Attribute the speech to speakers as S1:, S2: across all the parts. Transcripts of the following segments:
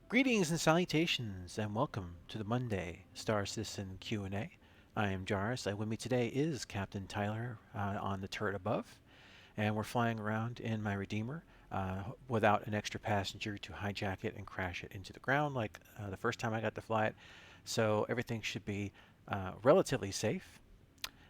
S1: Greetings and salutations, and welcome to the Monday Star Citizen Q&A. I am Jarvis, and with me today is Captain Tyler on the turret above, and we're flying around in my Redeemer without an extra passenger to hijack it and crash it into the ground like the first time I got to fly it. So everything should be relatively safe.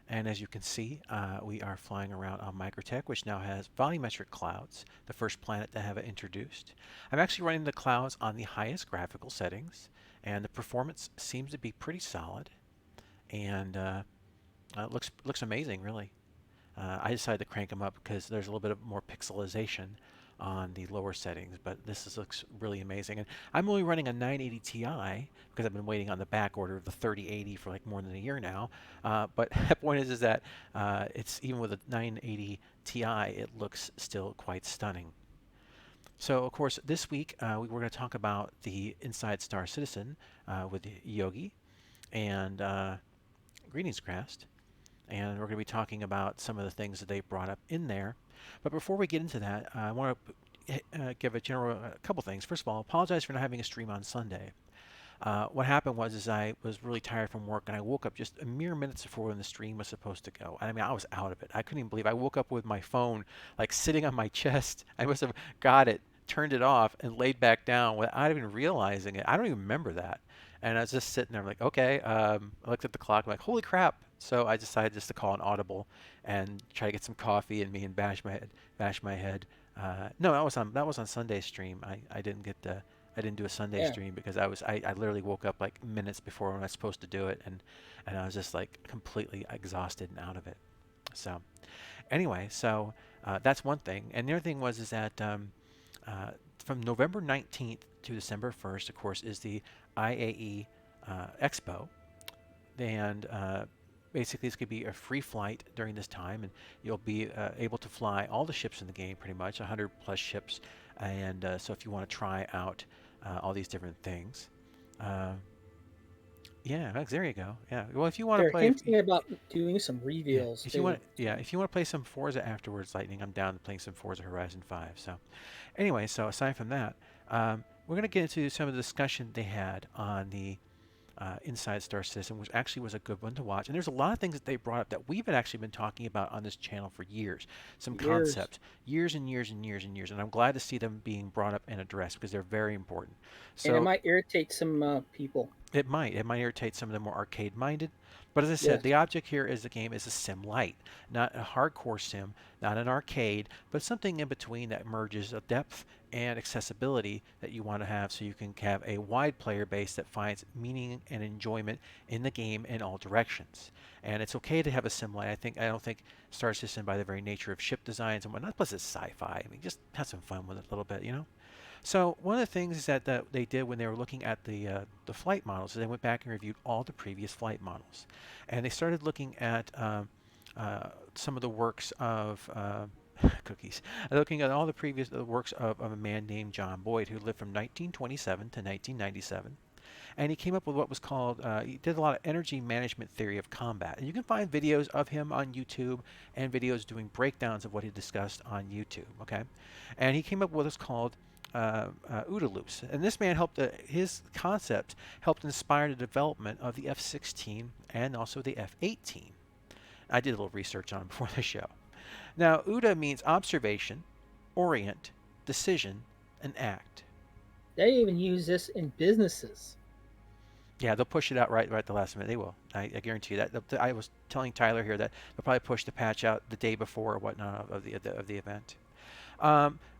S1: And as you can see, we are flying around on Microtech, which now has volumetric clouds, the first planet to have it introduced. I'm actually running the clouds on the highest graphical settings, and the performance seems to be pretty solid, and it looks amazing, really. I decided to crank them up because there's a little bit of more pixelization on the lower settings, but looks really amazing. And I'm only running a 980 Ti because I've been waiting on the back order of the 3080 for like more than a year now. But the point is that it's even with a 980 Ti, it looks still quite stunning. So, of course, this week we're going to talk about the Inside Star Citizen with Yogi and Greetings Crest, and we're going to be talking about some of the things that they brought up in there. But before we get into that, I want to give a couple things. First of all, apologize for not having a stream on Sunday. What happened was is I was really tired from work and I woke up just a mere minutes before when the stream was supposed to go. And I mean, I was out of it. I couldn't even believe I woke up with my phone like sitting on my chest. I must have got it, turned it off, and laid back down without even realizing it. I don't even remember that. And I was just sitting there like, okay. I looked at the clock. I'm like, holy crap. So I decided just to call an audible and try to get some coffee in me and bash my head. No, that was on Sunday stream. I didn't do a Sunday
S2: Yeah.
S1: stream because I literally woke up like minutes before when I was supposed to do it, and I was just like completely exhausted and out of it. So anyway, that's one thing. And the other thing was is that uh, from November 19th to December 1st, of course, is the IAE Expo, and basically it's going to be a free flight during this time, and you'll be able to fly all the ships in the game, pretty much 100 plus ships. And so if you want to try out all these different things, uh, yeah, there you go. Yeah, well, if you want to
S2: They're
S1: play,
S2: hinting about doing some
S1: yeah,
S2: reveals
S1: if you
S2: too.
S1: want, yeah, if you want to play some Forza afterwards, Lightning, I'm down to playing some Forza Horizon 5. So anyway, so aside from that, we're going to get into some of the discussion they had on the Inside Star Citizen, which actually was a good one to watch. And there's a lot of things that they brought up that we've actually been talking about on this channel for years. Some
S2: Years.
S1: concepts, years and years and years and years. And I'm glad to see them being brought up and addressed because they're very important.
S2: And it
S1: So
S2: might irritate some people.
S1: it might irritate some of the more arcade-minded. But as I said,
S2: Yes.
S1: the object here is the game is a sim light, not a hardcore sim, not an arcade, but something in between that merges a depth and accessibility that you want to have so you can have a wide player base that finds meaning and enjoyment in the game in all directions. And it's okay to have a sim light. I don't think Star Citizen, by the very nature of ship designs and whatnot, plus it's sci-fi. I mean, just have some fun with it a little bit, you know? So one of the things that they did when they were looking at the flight models is they went back and reviewed all the previous flight models, and they started looking at some of the works of cookies, looking at all the previous works of a man named John Boyd who lived from 1927 to 1997, and he came up with what was called he did a lot of energy management theory of combat, and you can find videos of him on YouTube and videos doing breakdowns of what he discussed on YouTube. Okay, and he came up with what's called OODA loops. And this man helped, his concept helped inspire the development of the F-16 and also the F-18. I did a little research on it before the show. Now, OODA means observation, orient, decision, and act.
S2: They even use this in businesses.
S1: Yeah, they'll push it out right at the last minute. They will. I guarantee you that. I was telling Tyler here that they'll probably push the patch out the day before or whatnot of the event.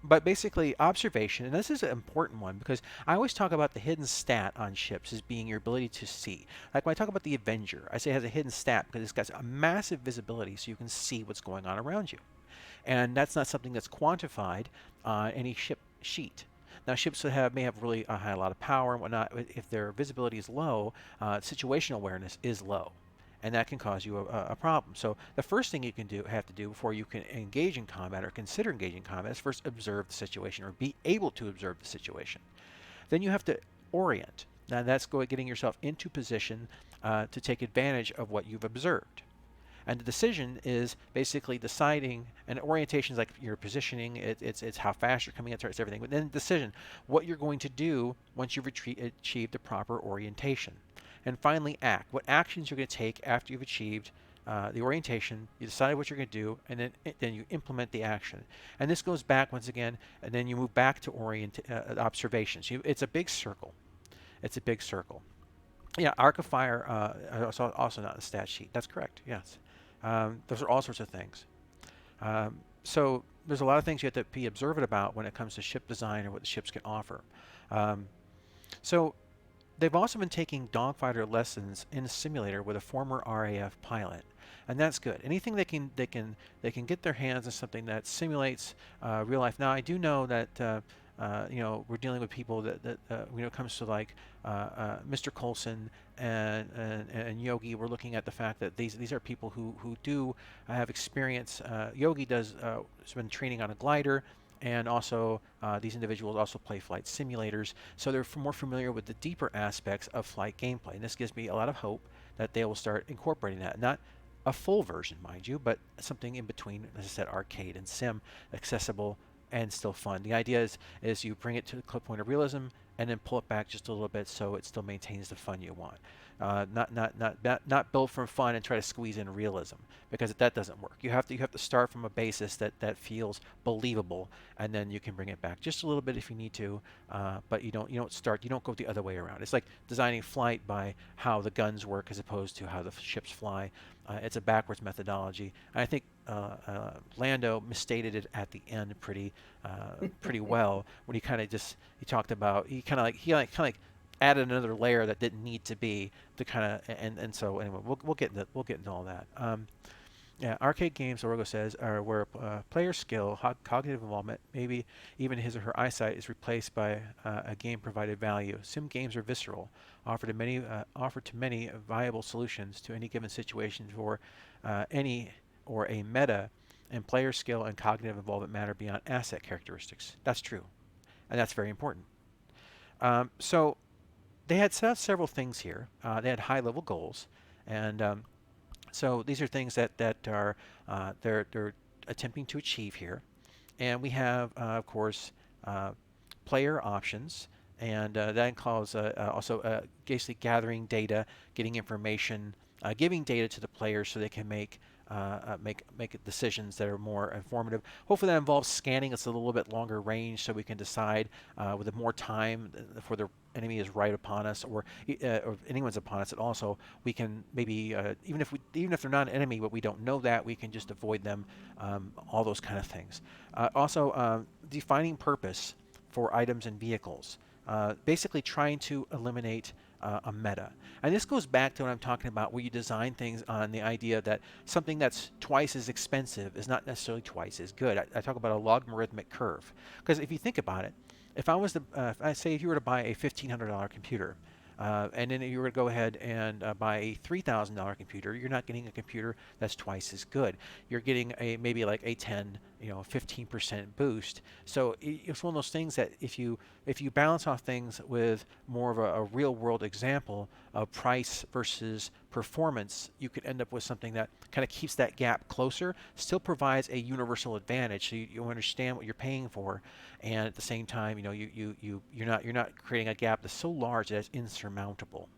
S1: But basically, observation, and this is an important one because I always talk about the hidden stat on ships as being your ability to see. Like when I talk about the Avenger, I say it has a hidden stat because it's got a massive visibility so you can see what's going on around you. And that's not something that's quantified on any ship sheet. Now, ships that may have really a lot of power and whatnot, if their visibility is low, situational awareness is low, and that can cause you a problem. So the first thing you have to do before you can engage in combat or consider engaging in combat is first observe the situation or be able to observe the situation. Then you have to orient. Now that's getting yourself into position to take advantage of what you've observed. And the decision is basically deciding, and orientation is like your positioning, it's how fast you're coming at targets, everything. But then decision, what you're going to do once you've achieved the proper orientation. And finally, act. What actions you're going to take after you've achieved the orientation, you decide what you're going to do, and then you implement the action. And this goes back once again, and then you move back to observations. It's a big circle. It's a big circle. Yeah, Arc of Fire also not in the stat sheet. That's correct. Yes, those are all sorts of things. So there's a lot of things you have to be observant about when it comes to ship design and what the ships can offer. Um, so they've also been taking dogfighter lessons in a simulator with a former RAF pilot, and that's good. Anything they can get their hands on something that simulates real life. Now I do know that we're dealing with people that it comes to like Mr. Coulson and Yogi. We're looking at the fact that these are people who do have experience. Yogi has been training on a glider, and also these individuals also play flight simulators, so they're more familiar with the deeper aspects of flight gameplay. And this gives me a lot of hope that they will start incorporating that. Not a full version, mind you, but something in between, as I said, arcade and sim, accessible and still fun. The idea is you bring it to the point of realism and then pull it back just a little bit so it still maintains the fun you want. Not build from fun and try to squeeze in realism, because that doesn't work. You have to start from a basis that feels believable, and then you can bring it back just a little bit if you need to, but you don't go the other way around. It's like designing flight by how the guns work as opposed to how the ships fly. It's a backwards methodology. And I think Lando misstated it at the end pretty well when he talked about he added another layer that didn't need to be to kind of and so anyway we'll get into all that. Yeah, arcade games, Orogo says, are where player skill, cognitive involvement, maybe even his or her eyesight is replaced by a game-provided value. Sim games are visceral, offer to many viable solutions to any given situation for any or a meta, and player skill and cognitive involvement matter beyond asset characteristics. That's true, and that's very important. So they had set out several things here. They had high-level goals, and so these are things that are they're attempting to achieve here. And we have, of course, player options, and that includes also basically gathering data, getting information, giving data to the players so they can make decisions that are more informative. Hopefully that involves scanning. It's a little bit longer range, so we can decide with more time before the enemy is right upon us, or anyone's upon us. And also we can maybe even if they're not an enemy, but we don't know that, we can just avoid them. All those kind of things. Also, defining purpose for items and vehicles. Basically trying to eliminate a meta. And this goes back to what I'm talking about, where you design things on the idea that something that's twice as expensive is not necessarily twice as good. I talk about a logarithmic curve. Because if you think about it, if I say if you were to buy a $1,500 computer, and then you were to go ahead and buy a $3,000 computer, you're not getting a computer that's twice as good. You're getting maybe like a 10, 15% boost. So it's one of those things that if you balance off things with more of a real world example of price versus performance, you could end up with something that kind of keeps that gap closer, still provides a universal advantage, so you understand what you're paying for, and at the same time, you're not creating a gap that's so large that it's insurmountable.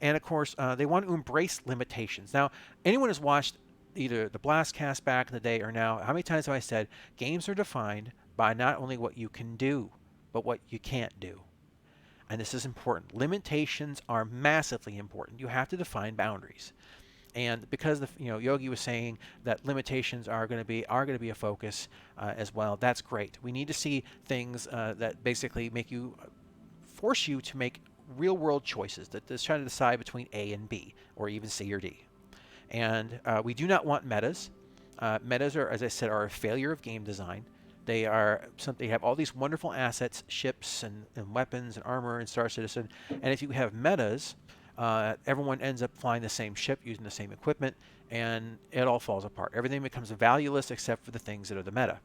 S1: And of course, they want to embrace limitations. Now, anyone who's watched either the Blastcast back in the day or now, how many times have I said games are defined by not only what you can do, but what you can't do? And this is important. Limitations are massively important. You have to define boundaries. And because Yogi was saying that limitations are going to be a focus as well, that's great. We need to see things that basically force you to make real world choices, that try to decide between A and B, or even C or D. And we do not want metas. Metas are, as I said, are a failure of game design. They have all these wonderful assets, ships and weapons and armor and Star Citizen. And if you have metas, everyone ends up flying the same ship, using the same equipment, and it all falls apart. Everything becomes valueless except for the things that are the meta.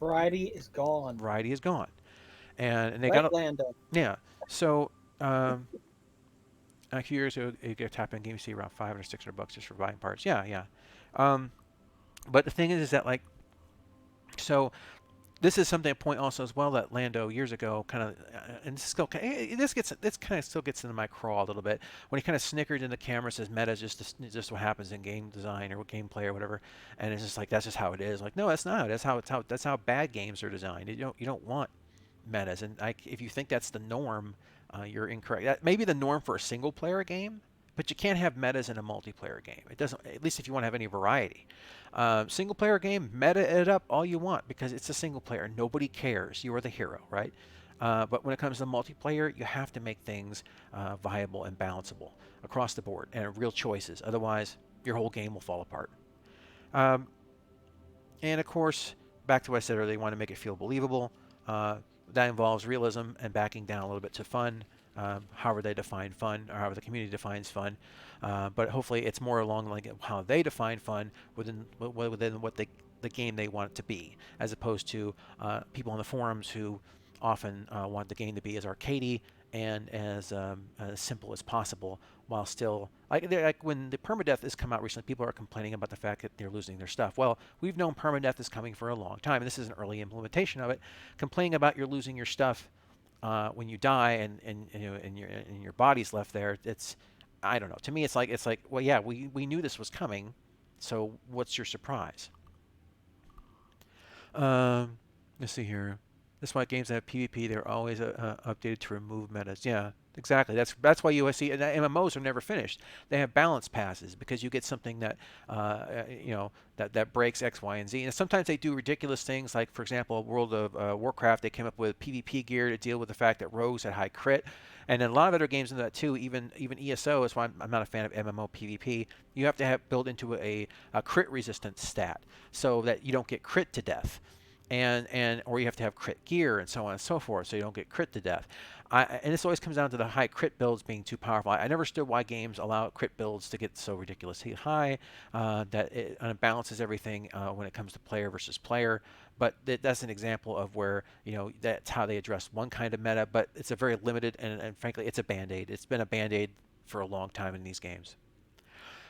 S2: Variety is gone.
S1: Variety is gone, and they
S2: Right,
S1: got
S2: Lando?
S1: yeah. So A few years ago, you get a top-end game, you see around 500 or $600 just for buying parts. Yeah, yeah. Um, but the thing is that like, so this is something I point also as well that Lando years ago kind of, and this kind of still gets into my craw a little bit when he kind of snickered in the camera, says meta is just what happens in game design or gameplay or whatever, and it's just like that's just how it is. Like no, that's not. That's how bad games are designed. You don't want metas, and if you think that's the norm, you're incorrect. That may be the norm for a single player game, but you can't have metas in a multiplayer game. It doesn't, at least if you want to have any variety. Single player game, meta it up all you want because it's a single player. Nobody cares. You are the hero, right? But when it comes to multiplayer, you have to make things viable and balanceable across the board and real choices. Otherwise, your whole game will fall apart. Um, and of course, back to what I said earlier, you want to make it feel believable. Uh, that involves realism and backing down a little bit to fun, however they define fun or however the community defines fun. But hopefully, it's more along like how they define fun within what the game they want it to be, as opposed to people on the forums who often want the game to be as arcadey and as simple as possible, while still like when the permadeath has come out recently, people are complaining about the fact that they're losing their stuff. Well, we've known permadeath is coming for a long time, and this is an early implementation of it. Complaining about you're losing your stuff when you die and your body's left there, it's I don't know. To me, it's like well, yeah, we knew this was coming, so what's your surprise? Um, let's see here. That's why games that have PvP, they're always updated to remove metas. Yeah, exactly. That's why USC and MMOs are never finished. They have balance passes because you get something that that breaks X, Y, and Z. And sometimes they do ridiculous things, like for example, World of Warcraft. They came up with PvP gear to deal with the fact that rogues had high crit. And then a lot of other games into that too. Even ESO is why I'm not a fan of MMO PvP. You have to have built into a crit resistance stat so that you don't get crit to death, and or you have to have crit gear and so on and so forth, so you don't get crit to death. And this always comes down to the high crit builds being too powerful. I never understood why games allow crit builds to get so ridiculously high that it balances everything when it comes to player versus player. But that's an example of where that's how they address one kind of meta, but it's a very limited and frankly it's a band-aid. It's been a band-aid for a long time in these games.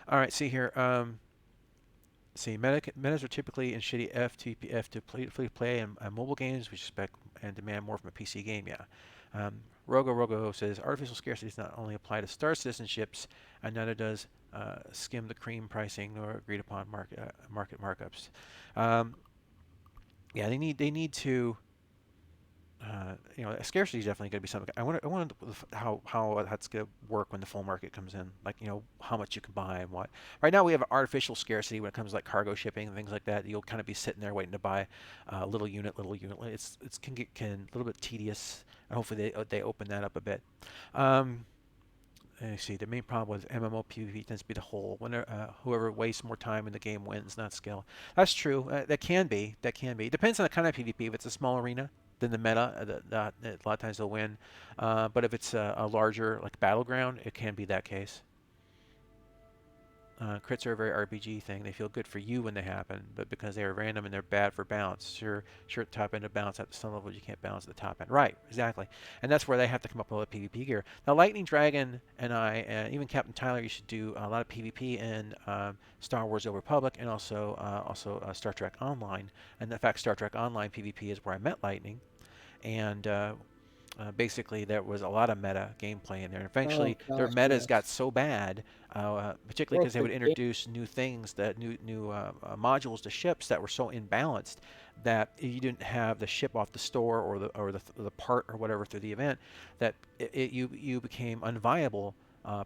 S1: All right, see here. See, metas are typically in shitty FTPF to play in mobile games, which expect and demand more from a PC game. Yeah. Rogo says artificial scarcity does not only apply to Star Citizen ships, and neither does skim the cream pricing nor agreed upon market markups. Um, yeah, they need to. Scarcity is definitely going to be something. I wonder how that's going to work when the full market comes in. Like, how much you can buy and what. Right now we have artificial scarcity when it comes to like cargo shipping and things like that. You'll kind of be sitting there waiting to buy little unit. It's can get a little bit tedious. And hopefully they open that up a bit. Let me see. The main problem with MMO PvP tends to be the hole. Whoever wastes more time in the game wins, not skill. That's true. That can be. That can be. It depends on the kind of PvP. If it's a small arena, then the meta, a lot of times they'll win. But if it's a larger like battleground, it can be that case. Crits are a very RPG thing. They feel good for you when they happen, but because they are random and they're bad for balance. Sure, top end of balance at some level you can't balance at the top end. Right, exactly. And that's where they have to come up with a PvP gear. Now, Lightning Dragon and I, and even Captain Tyler, you should do a lot of PvP in Star Wars: The Old Republic and also Star Trek Online. And in fact, Star Trek Online PvP is where I met Lightning. And basically, there was a lot of meta gameplay in there. And
S2: Oh
S1: eventually, their
S2: gosh,
S1: metas got
S2: yes.
S1: so bad, particularly because
S2: Broke
S1: they
S2: the
S1: would
S2: game.
S1: introduce new things, that new modules to ships that were so imbalanced that you didn't have the ship off the store or the part or whatever through the event, that you became unviable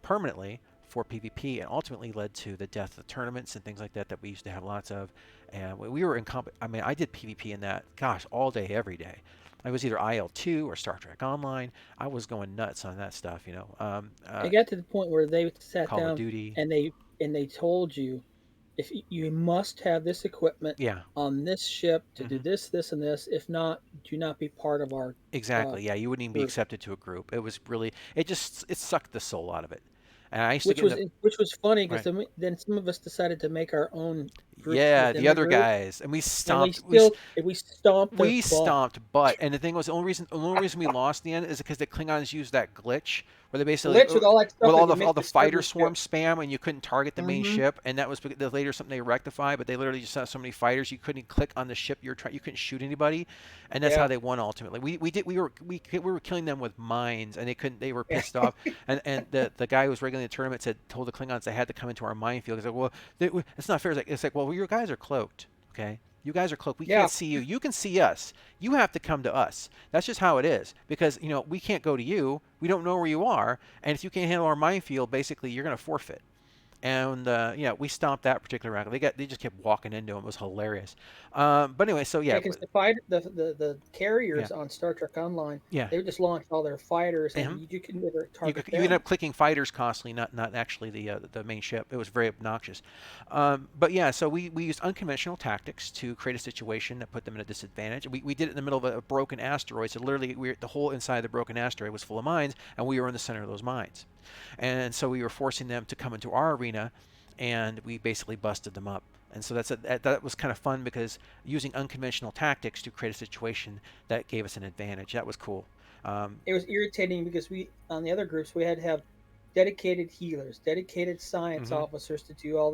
S1: permanently for PvP, and ultimately led to the death of tournaments and things like that we used to have lots of. And we were in I mean, I did PvP in that, gosh, all day, every day. I was either IL-2 or Star Trek Online. I was going nuts on that stuff.
S2: It got to the point where they sat
S1: Call of
S2: down
S1: Duty.
S2: and they told you if you must have this equipment
S1: Yeah.
S2: on this ship to do
S1: Hmm.
S2: this, this, and this. If not, do not be part of our uh,
S1: Exactly. Yeah, you wouldn't even be
S2: group.
S1: accepted to a group. It was really, it sucked the soul out of it. And I used to get in the
S2: Which was funny because
S1: right.
S2: then some of us decided to make our own groups
S1: Yeah,
S2: within
S1: the
S2: the
S1: other
S2: group,
S1: guys, and we
S2: and
S1: stomped. We
S2: we stomped their
S1: we
S2: butt.
S1: stomped butt, and the thing was, the only reason we lost in the end is because the Klingons used that glitch where they basically,
S2: Glitch with all that
S1: with
S2: stuff, and you
S1: all
S2: missed
S1: the
S2: the
S1: fighter
S2: service
S1: swarm
S2: ship.
S1: spam, and you couldn't target the main
S2: Mm-hmm.
S1: ship, and that was later something they rectified. But they literally just had so many fighters you couldn't click on the ship you were trying, you couldn't shoot anybody, and that's how
S2: Yeah.
S1: they won ultimately. We were killing them with mines, and they couldn't. They were pissed off, and the guy who was regulating the tournament told the Klingons they had to come into our minefield. He's like, well, it's not fair. It's like, well, your guys are cloaked, okay? You guys are cloaked. We
S2: Yeah.
S1: can't see you. You can see us. You have to come to us. That's just how it is. Because, we can't go to you. We don't know where you are. And if you can't handle our minefield, basically, you're going to forfeit. And yeah, we stomped that particular round. They just kept walking into him. It was hilarious. But anyway, so yeah,
S2: Yeah, because the
S1: yeah,
S2: carriers on Star Trek Online,
S1: yeah.
S2: they would just launch all their fighters, and
S1: And
S2: you could never
S1: you
S2: target
S1: you end
S2: them.
S1: up clicking fighters constantly, not actually the main ship. It was very obnoxious. But yeah, so we used unconventional tactics to create a situation that put them at a disadvantage. We did it in the middle of a broken asteroid, so literally the whole inside of the broken asteroid was full of mines, and we were in the center of those mines. And so we were forcing them to come into our arena, and we basically busted them up. And so that was kind of fun because using unconventional tactics to create a situation that gave us an advantage. That was cool. Um,
S2: It was irritating because we on the other groups we had to have dedicated healers, dedicated science
S1: mhm.
S2: officers to do all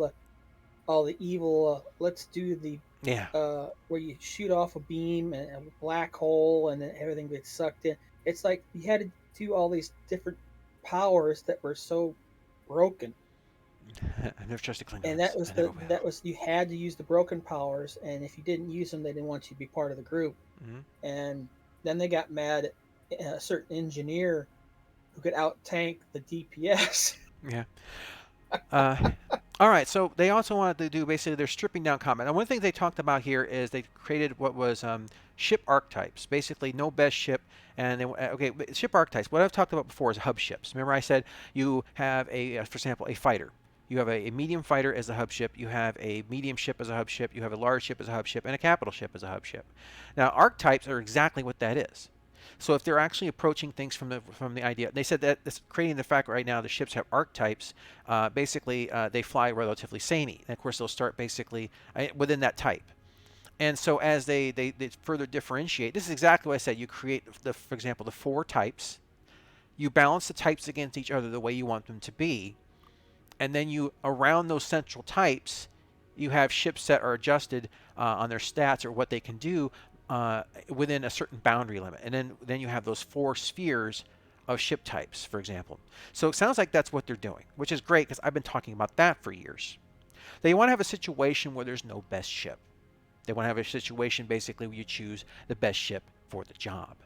S2: the evil. Let's do the
S1: Yeah.
S2: where you shoot off a beam and a black hole, and then everything gets sucked in. It's like you had to do all these different powers that were so broken,
S1: I've never trusted
S2: and
S1: Klingons. I never will.
S2: that was you had to use the broken powers, and if you didn't use them, they didn't want you to be part of the group.
S1: Hmm.
S2: And then they got mad at a certain engineer who could out tank the DPS.
S1: Yeah. Uh, all right. So they also wanted to do basically they're stripping down combat. Now, one thing they talked about here is they created what was ship archetypes. Basically, no best ship. And they, okay, ship archetypes. What I've talked about before is hub ships. Remember, I said you have for example, a fighter. You have a medium fighter as a hub ship. You have a medium ship as a hub ship. You have a large ship as a hub ship, and a capital ship as a hub ship. Now, archetypes are exactly what that is. So if they're actually approaching things from the idea, they said that this, creating the fact right now the ships have archetypes. Basically, they fly relatively samey, and of course they'll start basically within that type. And so as they further differentiate, this is exactly what I said. You create for example, the four types. You balance the types against each other the way you want them to be, and then you around those central types, you have ships that are adjusted on their stats or what they can do within a certain boundary limit, and then you have those four spheres of ship types, for example. So it sounds like that's what they're doing, which is great because I've been talking about that for years. They want to have a situation where there's no best ship. They want to have a situation basically where you choose the best ship for the job.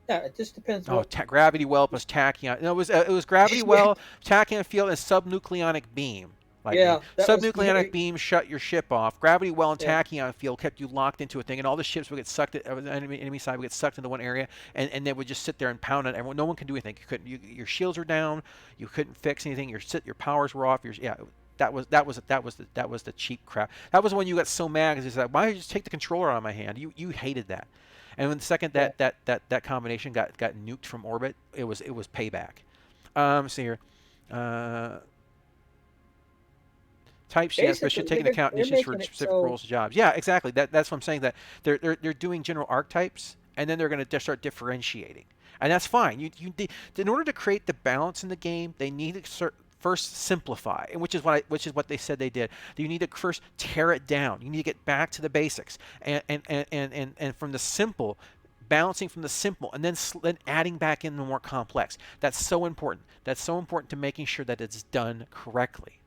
S2: Yeah, it just depends
S1: Oh,
S2: what.
S1: gravity well plus tachyon. No, it was gravity
S2: Yeah,
S1: well, tachyon field, and subnucleonic beam. Lightning.
S2: yeah, that was
S1: Subnucleonic beam shut your ship off. Gravity well and
S2: yeah,
S1: tachyon field kept you locked into a thing, and all the ships would get sucked. The enemy side would get sucked into one area, and they would just sit there and pound on everyone. No one can do anything. You couldn't. Your shields were down. You couldn't fix anything. Your powers were off. Yeah. That was the cheap crap. That was when you got so mad because you said, "Why don't you just take the controller out of my hand?" You hated that. And when the second
S2: yeah.
S1: that combination got nuked from orbit, it was payback. See here, uh, types yes, but should
S2: Basically,
S1: take into account
S2: they're
S1: niches for
S2: making it
S1: specific
S2: so.
S1: roles and jobs. Yeah, exactly. That's what I'm saying. That they're doing general archetypes, and then they're going to start differentiating, and that's fine. In order to create the balance in the game, they need to first simplify, and which is what they said they did. You need to first tear it down. You need to get back to the basics, and from the simple, balancing from the simple, and then adding back in the more complex. That's so important. That's so important to making sure that it's done correctly.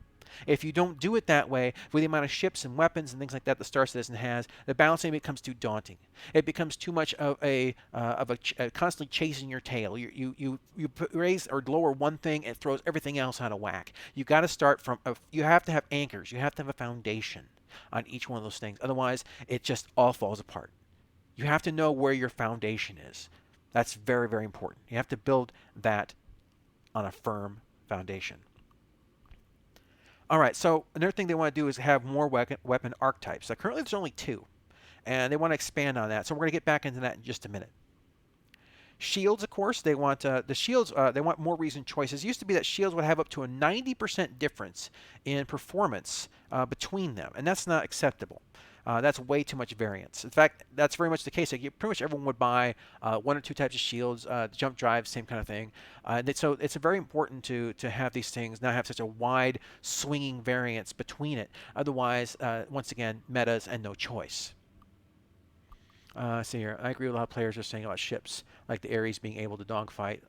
S1: If you don't do it that way, with the amount of ships and weapons and things like that the Star Citizen has, the balancing becomes too daunting. It becomes too much of a constantly chasing your tail. You raise or lower one thing, it throws everything else out of whack. You got to start from. You have to have anchors. You have to have a foundation on each one of those things. Otherwise, it just all falls apart. You have to know where your foundation is. That's very, very important. You have to build that on a firm foundation. All right, so another thing they want to do is have more weapon archetypes. So currently there's only two, and they want to expand on that. So we're going to get back into that in just a minute. Shields, of course, they want the shields. They want more reasoned choices. It used to be that shields would have up to a 90% difference in performance between them, and that's not acceptable. That's way too much variance. In fact, that's very much the case. Like, pretty much everyone would buy one or two types of shields, jump drives, same kind of thing. So it's very important to have these things not have such a wide swinging variance between it. Otherwise, once again, metas and no choice. See here, I agree with a lot of players are saying about ships, like the Ares being able to dogfight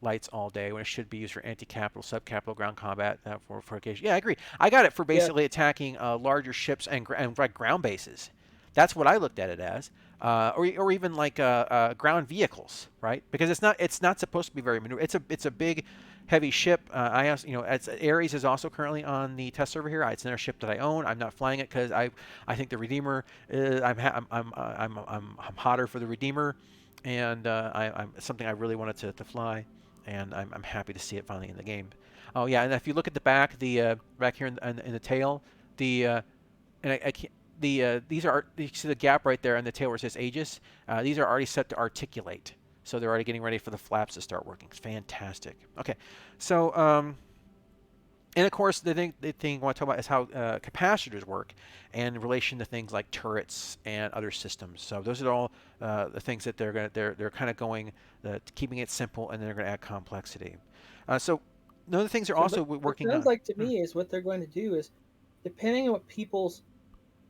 S1: lights all day when it should be used for anti-capital, sub-capital ground combat for occasion. Yeah, I agree. I got it for
S2: Yeah.
S1: basically attacking larger ships and like ground bases. That's what I looked at it as, or even like ground vehicles, right? Because it's not supposed to be very maneuver. It's a big, heavy ship. I also, Ares is also currently on the test server here. It's another ship that I own. I'm not flying it because I think the Redeemer. I'm hotter for the Redeemer, and I'm something I really wanted to fly, and I'm happy to see it finally in the game. Oh yeah, and if you look at the back, the back here in the tail, the and I can't. These are you see the gap right there in the tail where it says Aegis. These are already set to articulate, so they're already getting ready for the flaps to start working. It's fantastic. Okay, so and of course the thing I want to talk about is how capacitors work, and in relation to things like turrets and other systems. So those are all the things that they're kind of going keeping it simple, and they're going to add complexity. So one of the things they're
S2: So
S1: also
S2: what
S1: working
S2: sounds
S1: on.
S2: like to me is what they're going to do is, depending on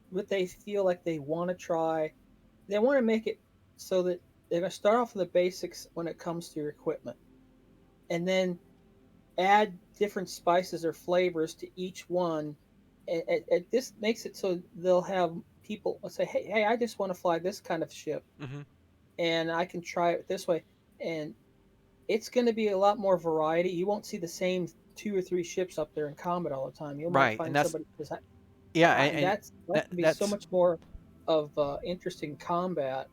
S2: what they feel like they want to try, they want to make it so that they're going to start off with the basics when it comes to your equipment, and then add different spices or flavors to each one. This makes it so they'll have people say, hey, I just want to fly this kind of ship,
S1: Hmm.
S2: and I can try it this way. And it's going to be a lot more variety. You won't see the same two or three ships up there in combat all the time. You might
S1: Right, and
S2: find
S1: that's
S2: somebody
S1: yeah,
S2: and that
S1: that,
S2: can be so
S1: that's
S2: much more of interesting combat,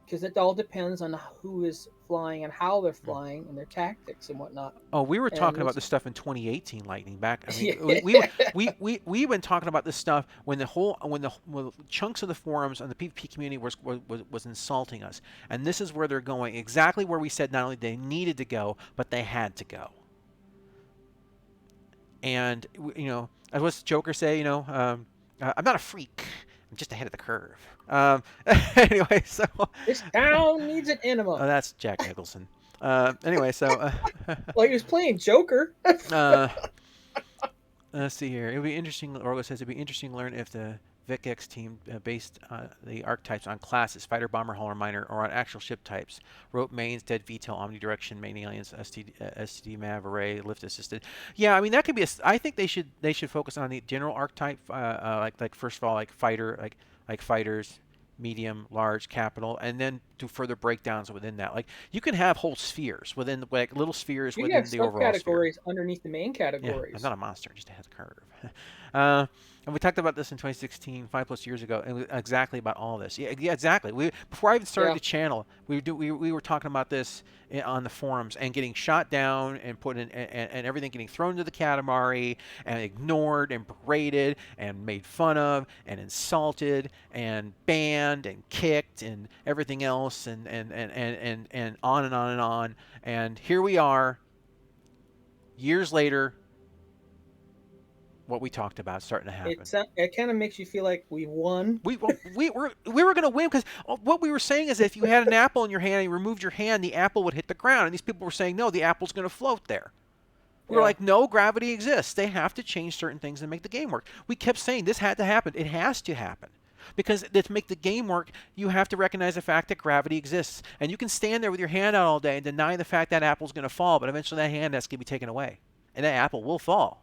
S2: because it all depends on who is flying and how they're
S1: mm.
S2: flying and their tactics and whatnot.
S1: Oh, we were
S2: And
S1: talking about
S2: this,
S1: this stuff in 2018, Lightning. Back, I mean,
S2: yeah,
S1: we've been talking about this stuff when when chunks of the forums and the PvP community was insulting us, and this is where they're going, exactly where we said not only they needed to go, but they had to go. And as what's Joker say, I'm not a freak, I'm just ahead of the curve. Anyway, so
S2: this town needs an
S1: oh,
S2: enema.
S1: that's Jack Nicholson. Anyway, so
S2: Well, he was playing Joker.
S1: uh, let's see here. It would be interesting. Orgo says it'd be interesting to learn if the VicX team based the archetypes on classes, fighter, bomber, huller, miner, or on actual ship types. Rope, mains, dead, VTOL, omnidirection, main aliens, STD, MAV, array, lift assisted. Yeah, I mean that could be. I think they should focus on the general archetype, like first of all like fighter, like fighters, medium, large, capital, and then do further breakdowns within that. Like you can have whole spheres within like little spheres
S2: You have
S1: within the overall sphere.
S2: subcategories underneath the main
S1: Yeah, I'm
S2: categories.
S1: not a monster, just ahead of the curve. uh, and we talked about this in 2016, 5+ years ago, and exactly about all this. Yeah, exactly. Before I even started
S2: Yeah,
S1: the channel, we were talking about this on the forums and getting shot down and put in and everything getting thrown to the Katamari and ignored and berated and made fun of and insulted and banned and kicked and everything else and on and on and on. And here we are, years later, what we talked about starting to happen.
S2: it kind of makes you feel like we won.
S1: We were going to win because what we were saying is that if you had an apple in your hand and you removed your hand, the apple would hit the ground. And these people were saying, no, the apple's going to float there. We were
S2: Yeah.
S1: like, no, gravity exists. They have to change certain things to make the game work. We kept saying this had to happen. It has to happen. Because to make the game work, you have to recognize the fact that gravity exists. And you can stand there with your hand out all day and deny the fact that apple's going to fall, but eventually that hand has to be taken away. And that apple will fall.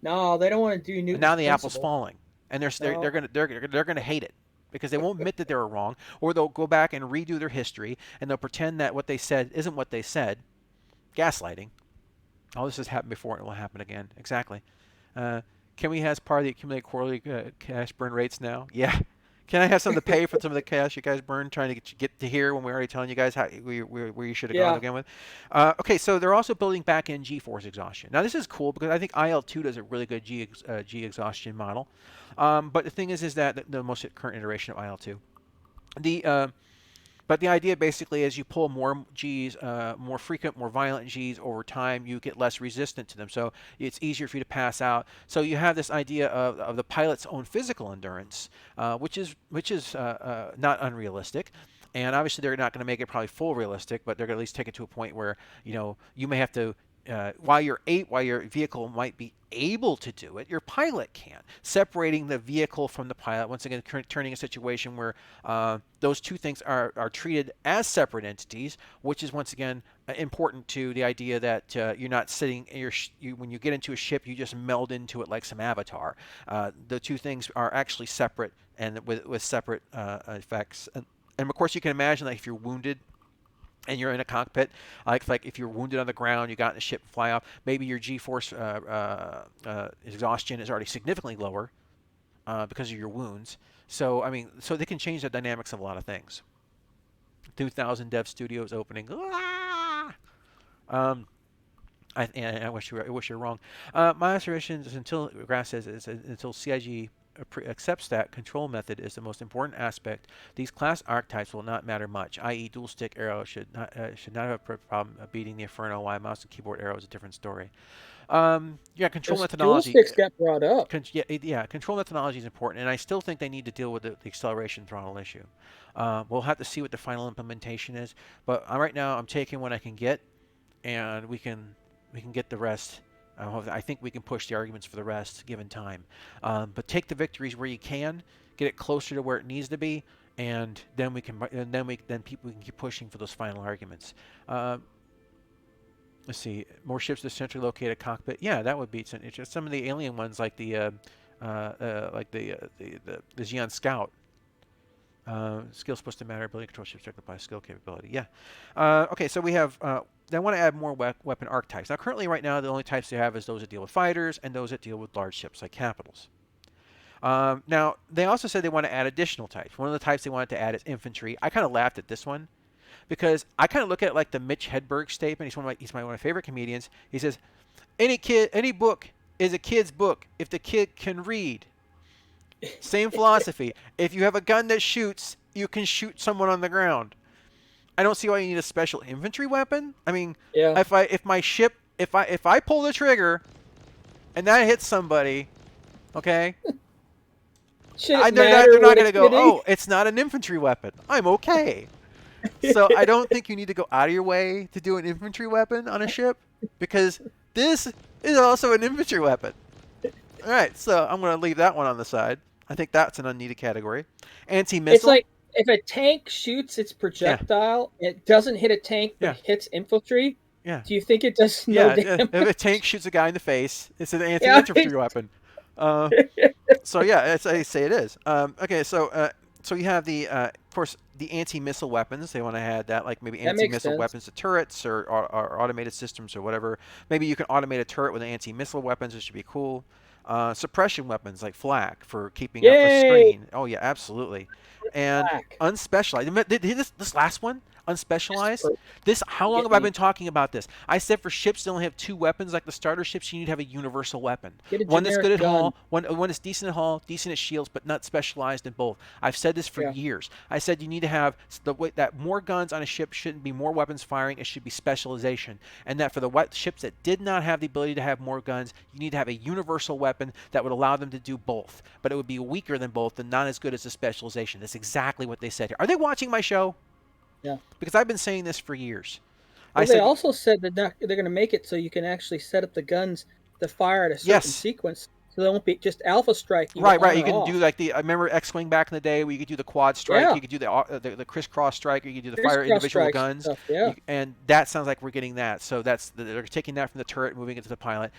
S2: No, they don't want to do
S1: And
S2: Newton's
S1: now the apple's
S2: principle.
S1: falling, and they're
S2: No.
S1: gonna they're gonna hate it because they won't admit that they were wrong, or they'll go back and redo their history, and they'll pretend that what they said isn't what they said. Gaslighting. All this has happened before, and it will happen again. Exactly. Can we has part of the accumulated quarterly cash burn rates now? Yeah. Can I have some to pay for some of the cash you guys burn trying to get to here when we're already telling you guys where you should have gone to
S2: Yeah.
S1: begin with? Okay, so they're also building back-end G-force exhaustion. Now this is cool because I think IL-2 does a really good G exhaustion model. But the thing is that the most current iteration of IL-2, the But the idea basically is you pull more Gs, more frequent, more violent Gs over time, you get less resistant to them. So it's easier for you to pass out. So you have this idea of the pilot's own physical endurance, which is not unrealistic. And obviously they're not going to make it probably full realistic, but they're going to at least take it to a point where you may have to while your vehicle might be able to do it, your pilot can't. Separating the vehicle from the pilot, once again, turning a situation where those two things are treated as separate entities, which is once again important to the idea that you're not sitting. When you get into a ship, you just meld into it like some Avatar. The two things are actually separate and with separate effects. And of course, you can imagine that if you're wounded and you're in a cockpit, like if you're wounded on the ground, you got in the ship, fly off, maybe your G-force exhaustion is already significantly lower because of your wounds. So, I mean, so they can change the dynamics of a lot of things. 2000 Dev Studios opening. Ah! I wish you were wrong. My observation is until Grass says is until CIG accepts that control method is the most important aspect, these class archetypes will not matter much. I.e., dual stick arrow should not have a problem beating the Inferno. While mouse and keyboard arrow is a different story. Yeah, control methodology.
S2: Dual sticks got brought up.
S1: Yeah, control methodology is important, and I still think they need to deal with the acceleration throttle issue. We'll have to see what the final implementation is, but right now I'm taking what I can get, and we can get the rest. I think we can push the arguments for the rest given time. But take the victories where you can, get it closer to where it needs to be, and then people can keep pushing for those final arguments. Let's see, more ships to centrally located cockpit. Yeah, that would be some of the alien ones, like the Xeon Scout. Skill supposed to matter. Ability to control ships directly by skill capability. Yeah. Okay, so we have. They want to add more weapon archetypes. Now, currently, right now, the only types they have is those that deal with fighters and those that deal with large ships like capitals. Now, they also said they want to add additional types. One of the types they wanted to add is infantry. I kind of laughed at this one because I kind of look at it like the Mitch Hedberg statement. He's one of my favorite comedians. He says, any book is a kid's book if the kid can read. Same philosophy. If you have a gun that shoots, you can shoot someone on the ground. I don't see why you need a special infantry weapon. I mean,
S2: Yeah.
S1: if I pull the trigger and that hits somebody, okay, they're not going to go, oh, it's not an infantry weapon. I'm okay. So I don't think you need to go out of your way to do an infantry weapon on a ship because this is also an infantry weapon. All right, so I'm going to leave that one on the side. I think that's an unneeded category. Anti-missile.
S2: It's like if a tank shoots its projectile, it doesn't hit a tank, but hits infantry.
S1: Yeah.
S2: Do you think it does no damage?
S1: If a tank shoots a guy in the face, it's an anti-infantry weapon. So yeah, I say it is. Okay, so you have of course, the anti-missile weapons. They want to add that, like maybe anti-missile weapons to turrets or automated systems or whatever. Maybe you can automate a turret with anti-missile weapons, which should be cool. Suppression weapons like flak for keeping up a screen. Oh yeah, absolutely. And unspecialized. This last one, unspecialized. How long have I been talking about this? I said for ships that only have two weapons, like the starter ships, you need to have a universal weapon. One that's good at haul, one that's decent at haul, decent at shields, but not specialized in both. I've said this for years. I said you need to have that more guns on a ship shouldn't be more weapons firing. It should be specialization. And that for the ships that did not have the ability to have more guns, you need to have a universal weapon that would allow them to do both. But it would be weaker than both and not as good as the specialization. That's exactly what they said here. Are they watching my show?
S2: Yeah.
S1: Because I've been saying this for years.
S2: Well, they also said that they're going to make it so you can actually set up the guns to fire at a certain sequence. So they won't be just alpha strike.
S1: Right. You can do like I remember X-Wing back in the day where you could do the quad strike. Yeah. You could do the crisscross strike. Or you could do the fire individual guns.
S2: Stuff, yeah.
S1: And that sounds like we're getting that. So they're taking that from the turret, moving it to the pilot.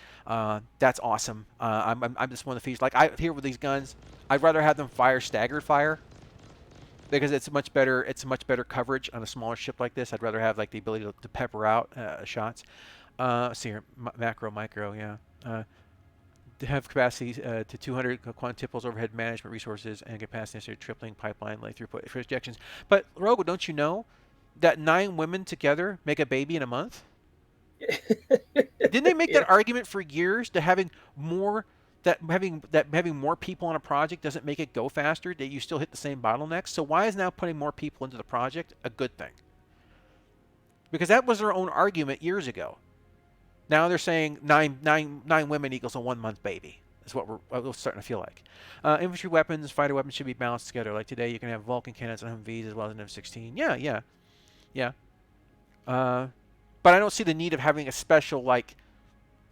S1: That's awesome. I'm just one of the features. Like here with these guns, I'd rather have them fire staggered fire. Because it's much better coverage on a smaller ship like this. I'd rather have like the ability to pepper out shots. Let's see here, macro, micro, yeah. To have capacity to 200 quantuples overhead management resources and capacity necessary tripling pipeline lay throughput projections. But Rogo, don't you know that 9 women together make a baby in a month? Didn't they make that argument for years to having more that having more people on a project doesn't make it go faster, that you still hit the same bottlenecks. So why is now putting more people into the project a good thing? Because that was their own argument years ago. Now they're saying nine women equals a 1 month baby. Is what we're starting to feel like. Infantry weapons, fighter weapons should be balanced together. Like today, you can have Vulcan cannons and Humvees as well as an F-16. Yeah. But I don't see the need of having a special like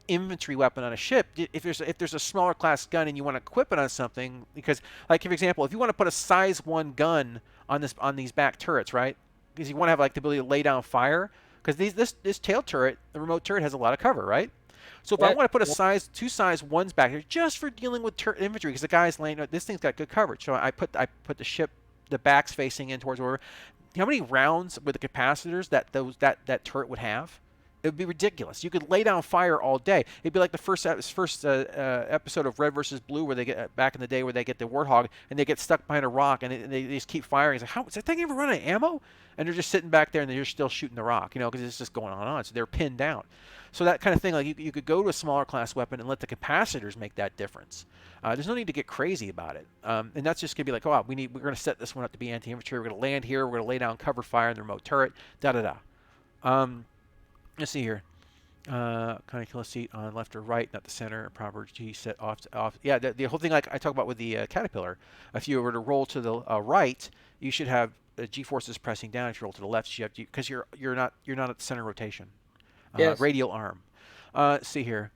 S1: infantry weapon on a ship. If there's a smaller class gun and you want to equip it on something, because like for example, if you want to put a size 1 gun on these back turrets, right? Because you want to have like the ability to lay down fire. Because this tail turret, the remote turret, has a lot of cover, right? So if I want to put a two size 1s back there just for dealing with infantry, because the guy's laying, this thing's got good coverage. So I put the ship, the backs facing in towards wherever. You know how many rounds with the capacitors that turret would have? It would be ridiculous. You could lay down fire all day. It'd be like the first episode of Red versus Blue, where they get back in the day, where they get the Warthog and they get stuck behind a rock and they just keep firing. It's like, how is that thing ever run out of ammo? And they're just sitting back there and they're still shooting the rock, because it's just going on and on. So they're pinned down. So that kind of thing, like you could go to a smaller class weapon and let the capacitors make that difference. There's no need to get crazy about it. And that's just gonna be like, oh, we're gonna set this one up to be anti-infantry. We're gonna land here. We're gonna lay down cover fire in the remote turret. Let's see here. Kind of kill a seat on left or right, not the center. Proper G set off. Yeah, the whole thing like I talk about with the Caterpillar. If you were to roll to the right, you should have G forces pressing down. If you roll to the left, you have because you're not at the center rotation.
S2: Yes.
S1: Radial arm. Let's see here.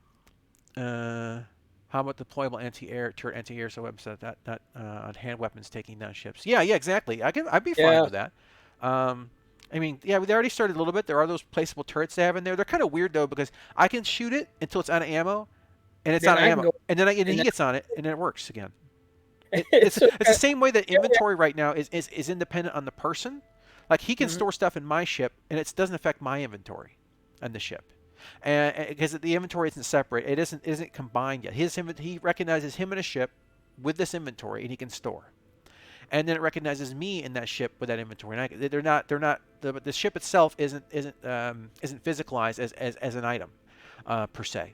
S1: How about deployable anti-air turret, anti-air so weapons that on hand weapons taking down ships? Yeah, exactly. I'd be fine with that. I mean, yeah, they already started a little bit. There are those placeable turrets they have in there. They're kind of weird though because I can shoot it until it's out of ammo, and it's out of ammo, and then he gets on it, and then it works again. It's the same way that inventory right now is independent on the person. Like he can store stuff in my ship, and it doesn't affect my inventory on the ship, and because the inventory isn't separate, it isn't combined yet. He recognizes him in a ship with this inventory, and he can store. And then it recognizes me in that ship with that inventory. And they're not. The ship itself isn't physicalized as an item per se.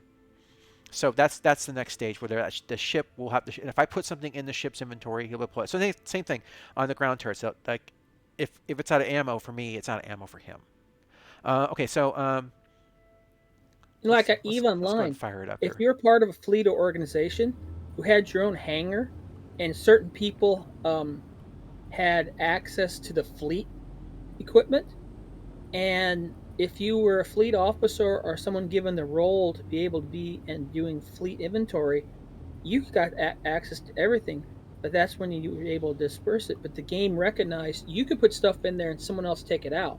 S1: So that's the next stage where the ship will have and if I put something in the ship's inventory, he'll deploy it. So same thing on the ground turret. So like if it's out of ammo for me, it's out of ammo for him. Okay, so
S2: like EVE Online,
S1: fire it up
S2: if
S1: here.
S2: you're part of a fleet or organization who had your own hangar, and certain people had access to the fleet equipment, and if you were a fleet officer or someone given the role to be able to be and doing fleet inventory, you got access to everything. But that's when you were able to disperse it. But the game recognized you could put stuff in there and someone else take it out.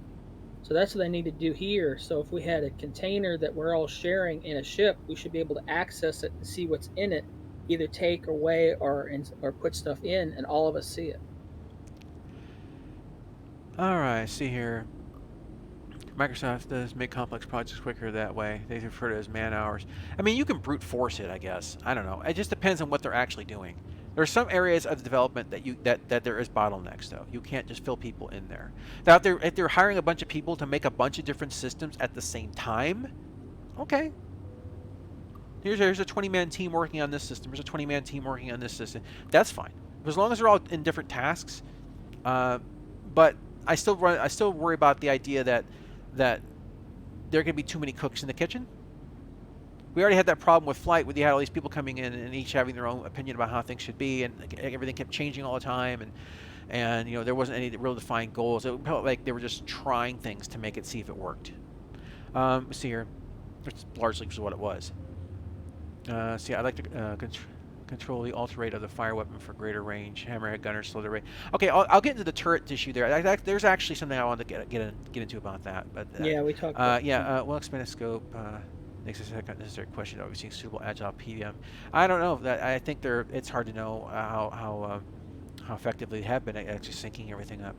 S2: So that's what they need to do here. So if we had a container that we're all sharing in a ship, we should be able to access it and see what's in it, either take away or put stuff in, and all of us see it.
S1: All right, see here. Microsoft does make complex projects quicker that way. They refer to it as man hours. I mean, you can brute force it, I guess. I don't know. It just depends on what they're actually doing. There are some areas of development that there is bottlenecks, though. You can't just fill people in there. Now, if they're hiring a bunch of people to make a bunch of different systems at the same time, okay. Here's a 20-man team working on this system. Here's a 20-man team working on this system. That's fine, as long as they're all in different tasks. But I still worry about the idea that there can be too many cooks in the kitchen. We already had that problem with Flight, where you had all these people coming in and each having their own opinion about how things should be, and everything kept changing all the time, and there wasn't any real defined goals. It felt like they were just trying things to make it see if it worked. Let's see here. That's largely what it was. See, I like to control the alt rate of the fire weapon for greater range. Hammerhead gunners slow the rate. Okay, I'll get into the turret issue there. There's actually something I want to get into about that. But
S2: yeah, we talked about
S1: well expanded scope. Next necessary question. Obviously, suitable agile PVM. I don't know. I think it's hard to know how effectively they have been at actually syncing everything up.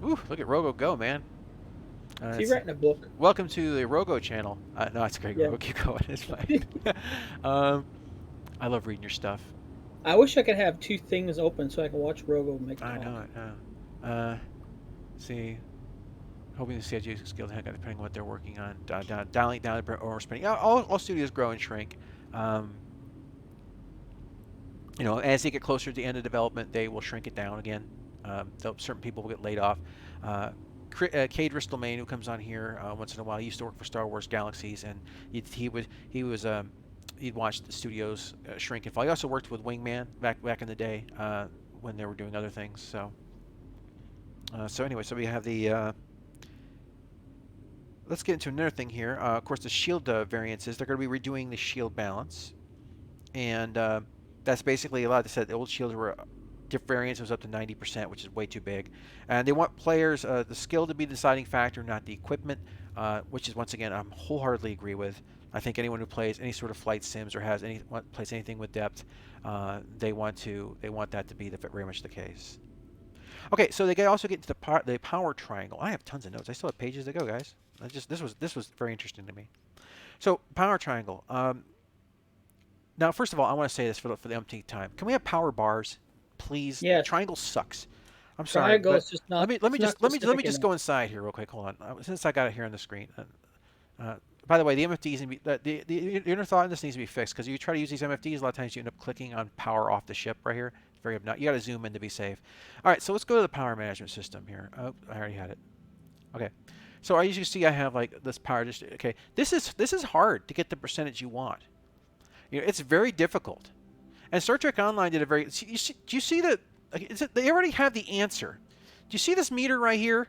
S1: Ooh, look at Rogo go, man.
S2: Is he writing a book?
S1: Welcome to the Rogo channel. No, it's great. Yeah. Rogo, keep going. It's fine. I love reading your stuff.
S2: I wish I could have two things open so I can watch Rogo make.
S1: I know it. Let's see. hoping to see using skill depending on what they're working on. Dialing down or spending. All studios grow and shrink. Um, as they get closer to the end of development, they will shrink it down again. Certain people will get laid off. Cade Ristelmain, who comes on here once in a while, he used to work for Star Wars Galaxies, and he'd watched the studios shrink and fall. He also worked with Wingman back in the day when they were doing other things. So anyway, so we have the. Let's get into another thing here. Of course, the shield variances. They're going to be redoing the shield balance, and that's basically a lot. They said the old shields were variance was up to 90%, which is way too big. And they want players, the skill to be the deciding factor, not the equipment, which is, once again, I'm wholeheartedly agree with. I think anyone who plays any sort of flight sims or plays anything with depth, they want that to be very much the case. Okay, so they also get into the power triangle. I have tons of notes. I still have pages to go, guys. This was very interesting to me. So power triangle. Now, first of all, I want to say this for the umpteenth time. Can we have power bars, please?
S2: Yes.
S1: Triangle sucks. I'm sorry,
S2: Triangle
S1: but
S2: is just not.
S1: let me just go inside here real quick. Hold on, since I got it here on the screen. By the way, the MFDs the inner thought in this needs to be fixed, because you try to use these MFDs, a lot of times you end up clicking on power off the ship right here. It's very obnoxious. You got to zoom in to be safe. All right, so let's go to the power management system here. Oh, I already had it. Okay. So as you can see, I have like this power. Okay, this is hard to get the percentage you want. It's very difficult. And Star Trek Online did a very. Do you see that? They already have the answer. Do you see this meter right here?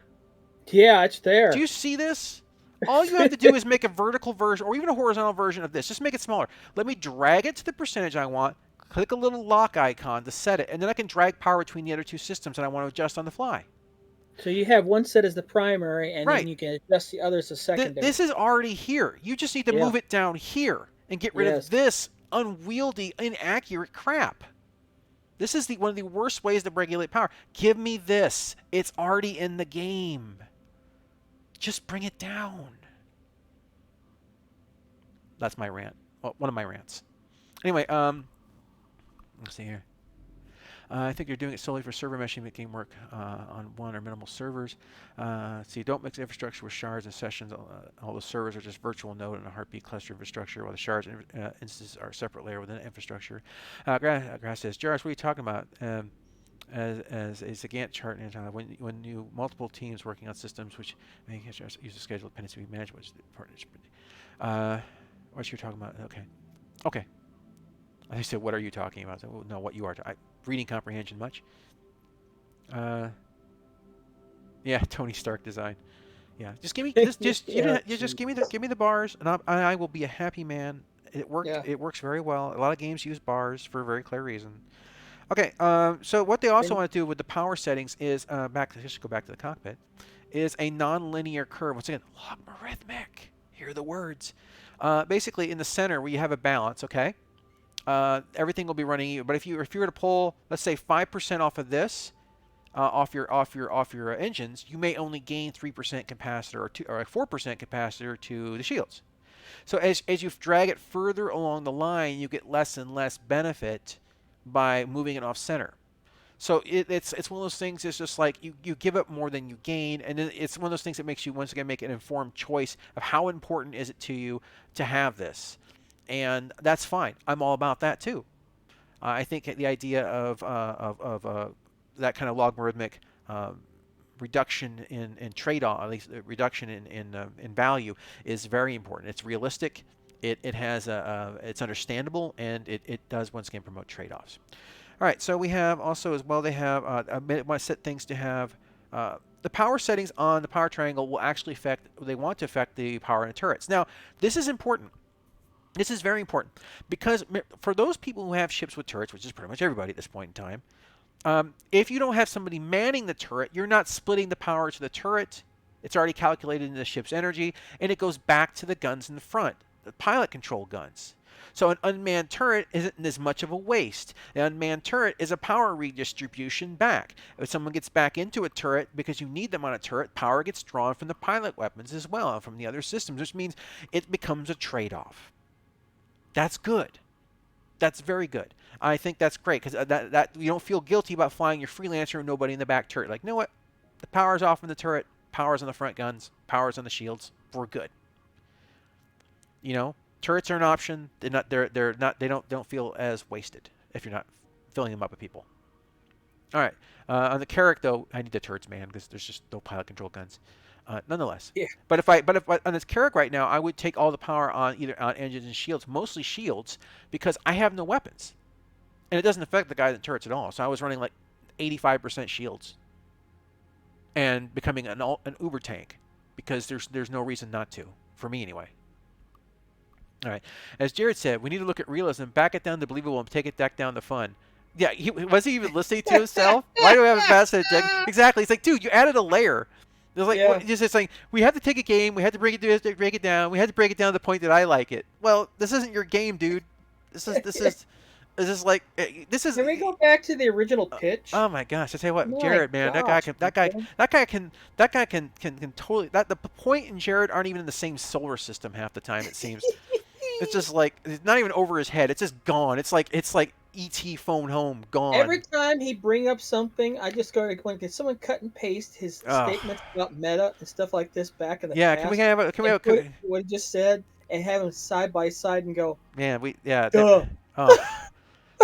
S2: Yeah, it's there.
S1: Do you see this? All you have to do is make a vertical version or even a horizontal version of this. Just make it smaller. Let me drag it to the percentage I want. Click a little lock icon to set it, and then I can drag power between the other two systems that I want to adjust on the fly.
S2: So you have one set as the primary, and then you can adjust the others as secondary.
S1: This is already here. You just need to move it down here and get rid of this unwieldy, inaccurate crap. This is one of the worst ways to regulate power. Give me this. It's already in the game. Just bring it down. That's my rant. Well, one of my rants. Anyway, let's see here. I think you're doing it solely for server meshing, making work on one or minimal servers. So you don't mix infrastructure with shards and sessions. All the servers are just virtual node and a heartbeat cluster infrastructure, while the shards instances are a separate layer within the infrastructure. Grass says, Jarvis, what are you talking about? As a Gantt chart, when you multiple teams working on systems which use a schedule dependency to be managed, which is the partnership. What you're talking about? Okay. I said, what are you talking about? So, no, what you are. Reading comprehension much? Yeah, Tony Stark design. Yeah, just give me just give me the bars, and I will be a happy man. It worked. Yeah. It works very well. A lot of games use bars for a very clear reason. Okay, so what they also want to do with the power settings is just go back to the cockpit. Is a non-linear curve. Once again, logarithmic. Hear the words. Basically, in the center where you have a balance. Okay. Everything will be running even. But if you were to pull, let's say 5% off of this, off your engines, you may only gain 3% capacitor or 4% capacitor to the shields. So as you drag it further along the line, you get less and less benefit by moving it off center. So it's one of those things. It's just like you give up more than you gain, and then it's one of those things that makes you once again make an informed choice of how important is it to you to have this. And that's fine. I'm all about that too. I think the idea of that kind of logarithmic reduction in trade-off, at least reduction in value, is very important. It's realistic. It has it's understandable, and it does once again promote trade-offs. All right. So we have also as well. They have I want to set things to have. The power settings on the power triangle will actually affect. They want to affect the power in the turrets. Now, this is important. This is very important because for those people who have ships with turrets, which is pretty much everybody at this point in time, if you don't have somebody manning the turret, you're not splitting the power to the turret. It's already calculated in the ship's energy, and it goes back to the guns in the front, the pilot control guns. So an unmanned turret isn't as much of a waste. An unmanned turret is a power redistribution back. If someone gets back into a turret because you need them on a turret, power gets drawn from the pilot weapons as well and from the other systems, which means it becomes a trade-off. That's good. That's very good. I think that's great because that you don't feel guilty about flying your freelancer and nobody in the back turret. Like, you know what? The power's off in the turret. powers on the front guns, powers on the shields, we're good. You know, turrets are an option. They don't feel as wasted if you're not filling them up with people. All right. On the Carrack though, I need the turrets, man, because there's just no pilot control guns. Nonetheless,
S2: Yeah.
S1: but if on this Carrack right now, I would take all the power on either on engines and shields, mostly shields, because I have no weapons, and it doesn't affect the guys in turrets at all. So I was running like 85% shields and becoming an uber tank because there's no reason not to, for me anyway. All right. As Jared said, we need to look at realism, back it down to believable, and take it back down to fun. Yeah, was he even listening to himself? Why do we have a passage? Exactly. It's like, dude, you added a layer. It's like,
S2: Yeah.
S1: it's like we have to take a game, we had to break it down, we had to break it down to the point that I like it. Well, this isn't your game, dude. This is like this is.
S2: Can we go back to the original pitch?
S1: Oh my gosh! I tell you what,
S2: My
S1: Jared, man,
S2: gosh, man.
S1: that guy can totally. The point and Jared aren't even in the same solar system half the time. It seems. It's just like it's not even over his head. It's just gone. It's like ET phone home
S2: Every
S1: gone.
S2: time he bring up something, I just go to when can someone cut and paste his
S1: Oh
S2: statements about meta and stuff like this back in the
S1: yeah. Can we
S2: past
S1: have a? Can we
S2: and
S1: have?
S2: put what he just said and have them side by side and go,
S1: Man, we yeah.
S2: duh.
S1: Oh.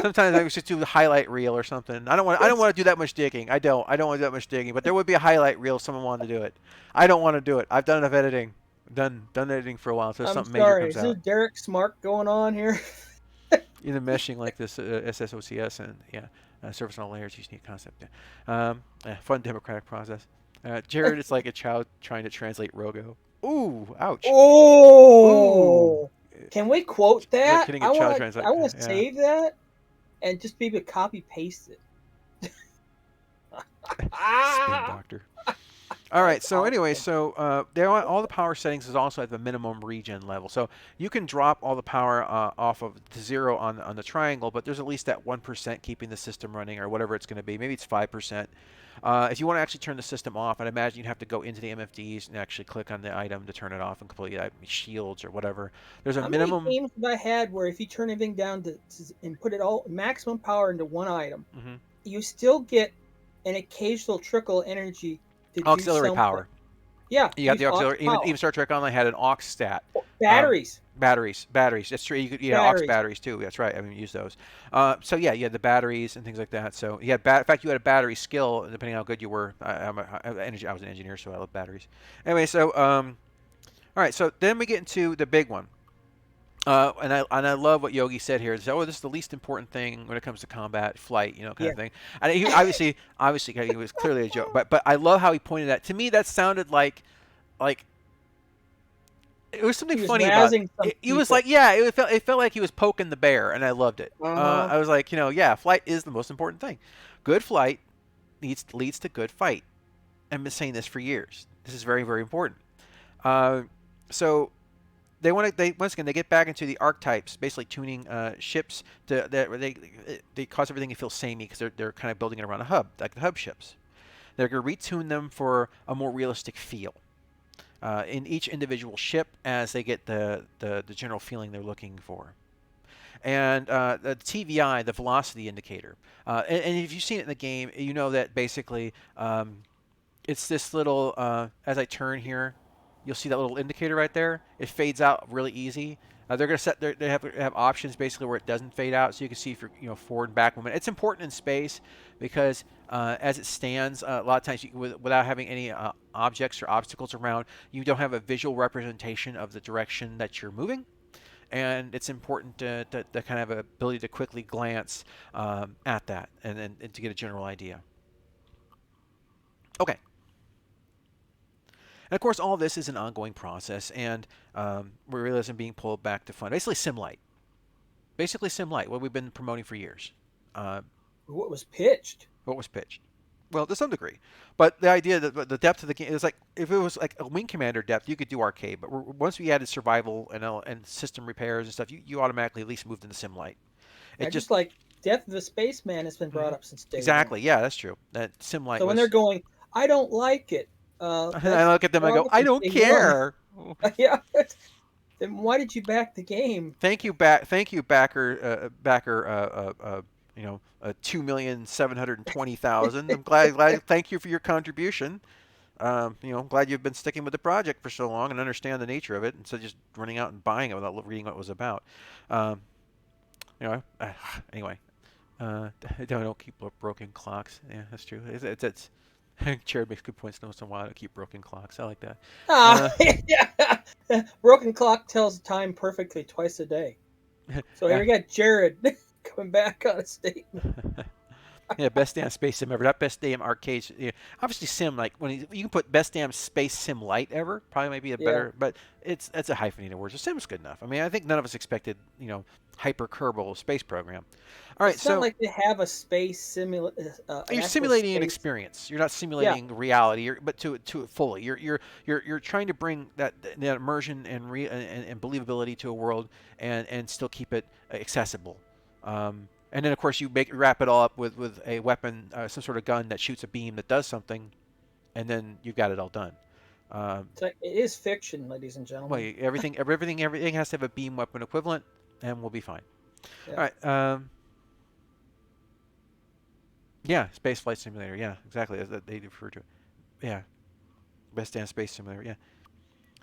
S1: Sometimes I should do the highlight reel or something. I don't want. I don't
S2: It's,
S1: want to do that much digging. I don't. I don't want to do that much digging. But there would be a highlight reel if someone wanted to do it. I don't want to do it. I've done enough editing. Done editing for a while. So if
S2: I'm
S1: something major
S2: sorry,
S1: comes
S2: is this
S1: out.
S2: Derek Smart going on here?
S1: Either meshing like this SSOCS and yeah, surface on all layers. You need concept. Fun democratic process. Jared is like a child trying to translate Rogo. Ooh, ouch. Ooh.
S2: Oh, can we quote
S1: Like
S2: that?
S1: hitting a
S2: I
S1: child
S2: want to.
S1: translate.
S2: I want to
S1: Yeah.
S2: save that and just be able to copy paste it.
S1: Spin doctor. All right.
S2: That's
S1: So anyway,
S2: awesome.
S1: so all the power settings is also at the minimum regen level. So you can drop all the power off of to zero on the triangle, but there's at least that 1% keeping the system running or whatever it's going to be. Maybe it's 5%. If you want to actually turn the system off, I'd imagine you'd have to go into the MFDs and actually click on the item to turn it off and completely shields or whatever. There's a
S2: How many
S1: minimum.
S2: games have I had where if you turn everything down and put it all maximum power into one item,
S1: Mhm.
S2: you still get an occasional trickle of energy to do
S1: Auxiliary
S2: something?
S1: power.
S2: Yeah,
S1: You got
S2: use
S1: the
S2: aux
S1: auxiliary. Even
S2: power.
S1: Star Trek Online had an aux stat. Um,
S2: Batteries.
S1: batteries. That's true. Yeah, aux
S2: Batteries.
S1: batteries too. That's right. I mean, use those. So yeah, you had the batteries and things like that. So you had in fact, you had a battery skill depending on how good you were. I was an engineer, so I love batteries. Anyway, so all right. So then we get into the big one. And I love what Yogi said here. Oh, this is the least important thing when it comes to combat, flight, kind
S2: Yeah.
S1: of thing. And he obviously, it was clearly a joke. But I love how he pointed that. To me, that sounded like it was something
S2: He was
S1: funny about
S2: razzing some
S1: it. He was
S2: people.
S1: like, yeah, it felt like he was poking the bear, and I loved it.
S2: Uh-huh.
S1: I was like, yeah, flight is the most important thing. Good flight leads to good fight. I've been saying this for years. This is very, very important. Uh, so they once again they get back into the archetypes, basically tuning ships to that they cause everything to feel samey because they're kind of building it around a hub, like the hub ships. They're going to retune them for a more realistic feel in each individual ship as they get the general feeling they're looking for. And the TVI, the velocity indicator, and if you've seen it in the game, you know that basically it's this little, as I turn here, you'll see that little indicator right there. It fades out really easy. They're going to they have options basically where it doesn't fade out, so you can see if you're forward and back movement. It's important in space because as it stands, a lot of times without having any objects or obstacles around, you don't have a visual representation of the direction that you're moving. And it's important to kind of have an ability to quickly glance at that and to get a general idea. Okay. And of course, all this is an ongoing process, and realism being pulled back to fun. Basically, SimLight. Basically, SimLight, what we've been promoting for years. Uh,
S2: What was pitched?
S1: what was pitched? Well, to some degree. But the idea that the depth of the game is like, if it was like a Wing Commander depth, you could do arcade. But once we added survival and system repairs and stuff, you automatically at least moved into SimLight.
S2: Yeah,
S1: It just.
S2: just like Death of the Spaceman has been brought
S1: Mhm.
S2: up since day one.
S1: Exactly. Yeah, that's true. That SimLight
S2: So when they're
S1: was.
S2: going, I don't like it.
S1: I
S2: That's
S1: look at them and I go,
S2: brought up
S1: I
S2: since
S1: don't
S2: day one.
S1: care.
S2: Yeah. Then why did you back the game?
S1: Thank you, backer. 2,720,000. I'm glad. Thank you for your contribution. I'm glad you've been sticking with the project for so long and understand the nature of it instead of just running out and buying it without reading what it was about. Um, you know, anyway, don't keep broken clocks. Yeah, that's true. It's Jared makes good points once in a while to keep broken clocks. I like that.
S2: Ah, yeah. Broken clock tells time perfectly twice a day. So here
S1: Yeah.
S2: we got Jared coming back on a statement.
S1: Yeah, best damn space sim ever. Not best damn arcade. Yeah, obviously, sim like when you can put best damn space sim light ever. Probably might be a
S2: Yeah.
S1: better, but it's a hyphenated word. So sim's good enough. I mean, I think none of us expected hyper Kerbal space program. All right,
S2: It's not
S1: so
S2: like they have a an
S1: you're
S2: actual
S1: simulating an
S2: space.
S1: experience. You're not
S2: Yeah.
S1: simulating reality, but to it fully. You're trying to bring that immersion and believability to a world and still keep it accessible. And then of course you wrap it all up with a weapon, some sort of gun that shoots a beam that does something, and then you've got it all done. Um,
S2: It's like, it is fiction, ladies and
S1: well,
S2: gentlemen.
S1: everything has to have a beam weapon equivalent, and we'll be fine.
S2: Yeah.
S1: All right. Yeah, space flight simulator. Yeah, exactly. As they refer to it. Yeah, best damn space simulator.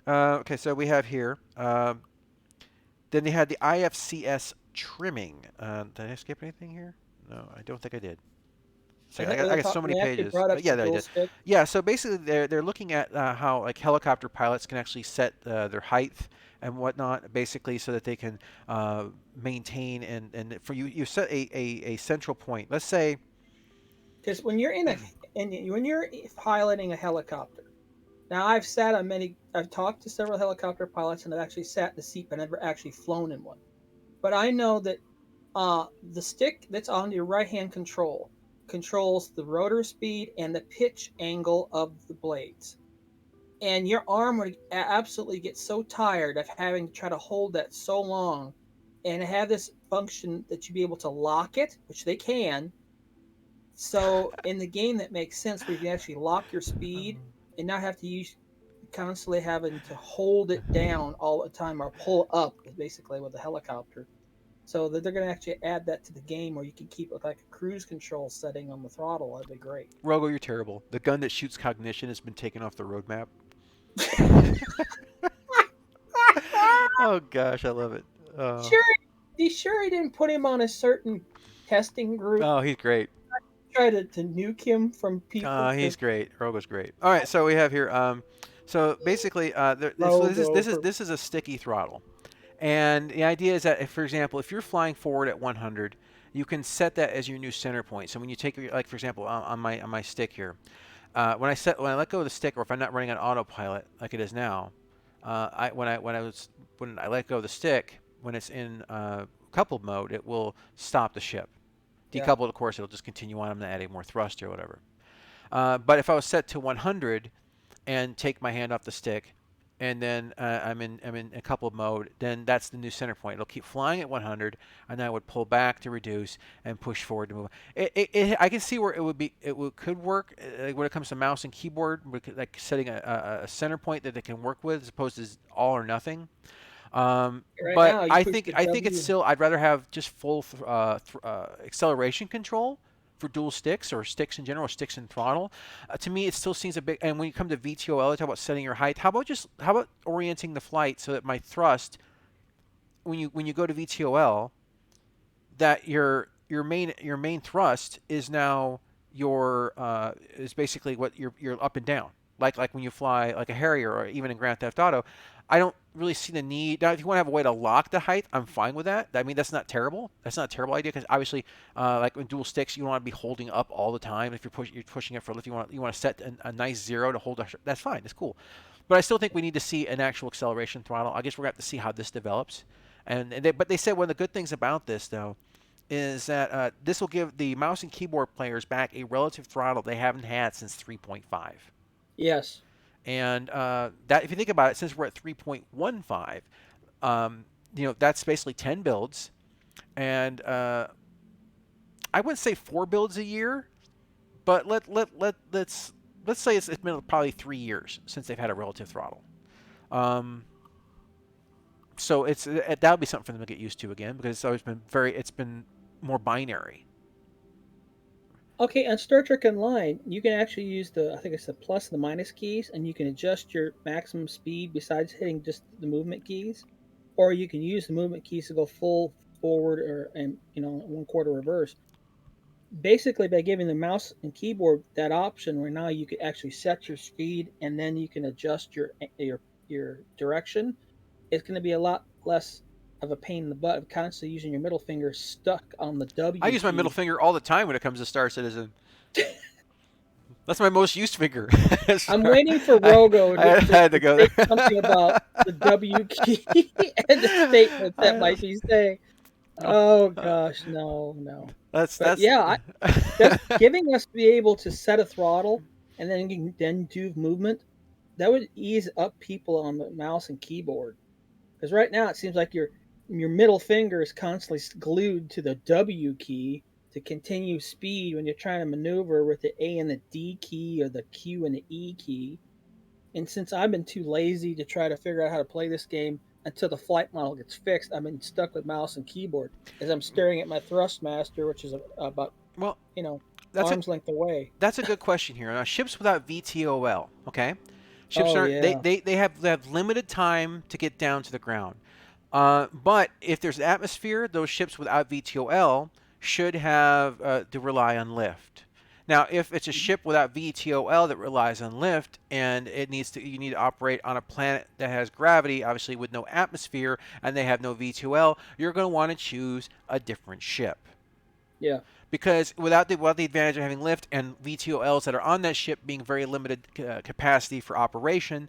S1: Yeah. Okay, so we have here. Then they had the IFCS trimming. Did I skip anything here? No, I don't think I did. So I got so many
S2: They actually
S1: pages,
S2: brought up
S1: but
S2: the
S1: yeah, I
S2: dual
S1: did.
S2: stick.
S1: Yeah, so basically they're looking at how like helicopter pilots can actually set their height and whatnot, basically, so that they can maintain and for you set a central point. Let's say.
S2: Because when you're piloting a helicopter, now I've talked to several helicopter pilots and I've actually sat in the seat, but never actually flown in one. But I know that the stick that's on your right hand controls the rotor speed and the pitch angle of the blades. And your arm would absolutely get so tired of having to try to hold that so long and have this function that you be able to lock it, which they can. So in the game, that makes sense where you can actually lock your speed and not have to use constantly having to hold it down all the time or pull up, basically with a helicopter. So that they're going to actually add that to the game where you can keep it with like a cruise control setting on the throttle. That'd be great.
S1: Rogo, you're terrible. The gun that shoots cognition has been taken off the roadmap. Oh gosh, I love it. Uh,
S2: Sure, he sure he didn't put him on a certain testing group,
S1: oh, he's great.
S2: try to nuke him from people
S1: He's
S2: because
S1: great. Rogo's great. All right, so we have here. So basically,
S2: Rogue.
S1: this is a sticky throttle, and the idea is that, if, for example, if you're flying forward at 100, you can set that as your new center point. So when you take, like for example, on my stick here, when I let go of the stick, or if I'm not running on autopilot like it is now, when I let go of the stick, when it's in coupled mode, it will stop the ship.
S2: Yeah,
S1: Decoupled, of course, it'll just continue on. I'm adding more thrust or whatever. But if I was set to 100 and take my hand off the stick, and then I'm in a coupled mode, then that's the new center point. It'll keep flying at 100, and then I would pull back to reduce and push forward to move. I can see where could work when it comes to mouse and keyboard, like setting a center point that they can work with, as opposed to all or nothing.
S2: right
S1: But
S2: now you
S1: I
S2: push
S1: think
S2: the
S1: I think it's
S2: W.
S1: still. I'd rather have just full acceleration control for dual sticks or sticks in general, or sticks and throttle. To me, it still seems a bit. And when you come to VTOL, talk about setting your height. How about orienting the flight so that my thrust, when you go to VTOL, that your main thrust is now is basically what you're up and down, like when you fly like a Harrier or even in Grand Theft Auto. I don't really see the need. Now, if you want to have a way to lock the height, I'm fine with that. I mean, that's not terrible. That's not a terrible idea, because obviously, like with dual sticks, you don't want to be holding up all the time. If you're pushing it for a lift, you want to set a nice zero to hold. That's fine. It's cool. But I still think we need to see an actual acceleration throttle. I guess we're going to have to see how this develops. But they said one of the good things about this, though, is that this will give the mouse and keyboard players back a relative throttle they haven't had since 3.5.
S2: Yes.
S1: And that, if you think about it, since we're at 3.15, that's basically 10 builds. And I wouldn't say 4 builds a year, but let's say it's been probably 3 years since they've had a relative throttle. Um, so that'll be something for them to get used to again, because it's been more binary.
S2: Okay, on Star Trek Online, you can actually use I think it's the plus and the minus keys, and you can adjust your maximum speed besides hitting just the movement keys, or you can use the movement keys to go full forward or and 1/4 reverse. Basically, by giving the mouse and keyboard that option, where now you can actually set your speed and then you can adjust your direction, it's going to be a lot less of a pain in the butt of constantly using your middle finger stuck on the
S1: I
S2: W
S1: use my middle
S2: key.
S1: finger all the time when it comes to Star Citizen. That's my most used finger.
S2: I'm
S1: Sorry.
S2: waiting for
S1: I,
S2: Rogo
S1: I had to
S2: to
S1: go
S2: say
S1: there.
S2: something about the W key and the statements that might
S1: I-
S2: be saying.
S1: no,
S2: Oh
S1: uh,
S2: gosh, no, no. But
S1: that's.
S2: yeah, just giving us to be able to set a throttle and then do movement, that would ease up people on the mouse and keyboard. Because right now it seems like your middle finger is constantly glued to the W key to continue speed when you're trying to maneuver with the A and the D key or the Q and the E key. And since I've been too lazy to try to figure out how to play this game until the flight model gets fixed, I've been stuck with mouse and keyboard as I'm staring at my Thrustmaster, which is about
S1: Well,
S2: you know
S1: that's a
S2: arm's length away.
S1: that's a good question here. Now, ships without VTOL, okay? Ships
S2: Oh
S1: aren't
S2: yeah,
S1: they have limited time to get down to the ground. But if there's atmosphere, those ships without VTOL should have to rely on lift. Now, if it's a ship without VTOL that relies on lift and you need to operate on a planet that has gravity, obviously with no atmosphere, and they have no VTOL, you're going to want to choose a different ship
S2: yeah,
S1: because without the advantage of having lift and VTOLs that are on that ship being very limited capacity for operation,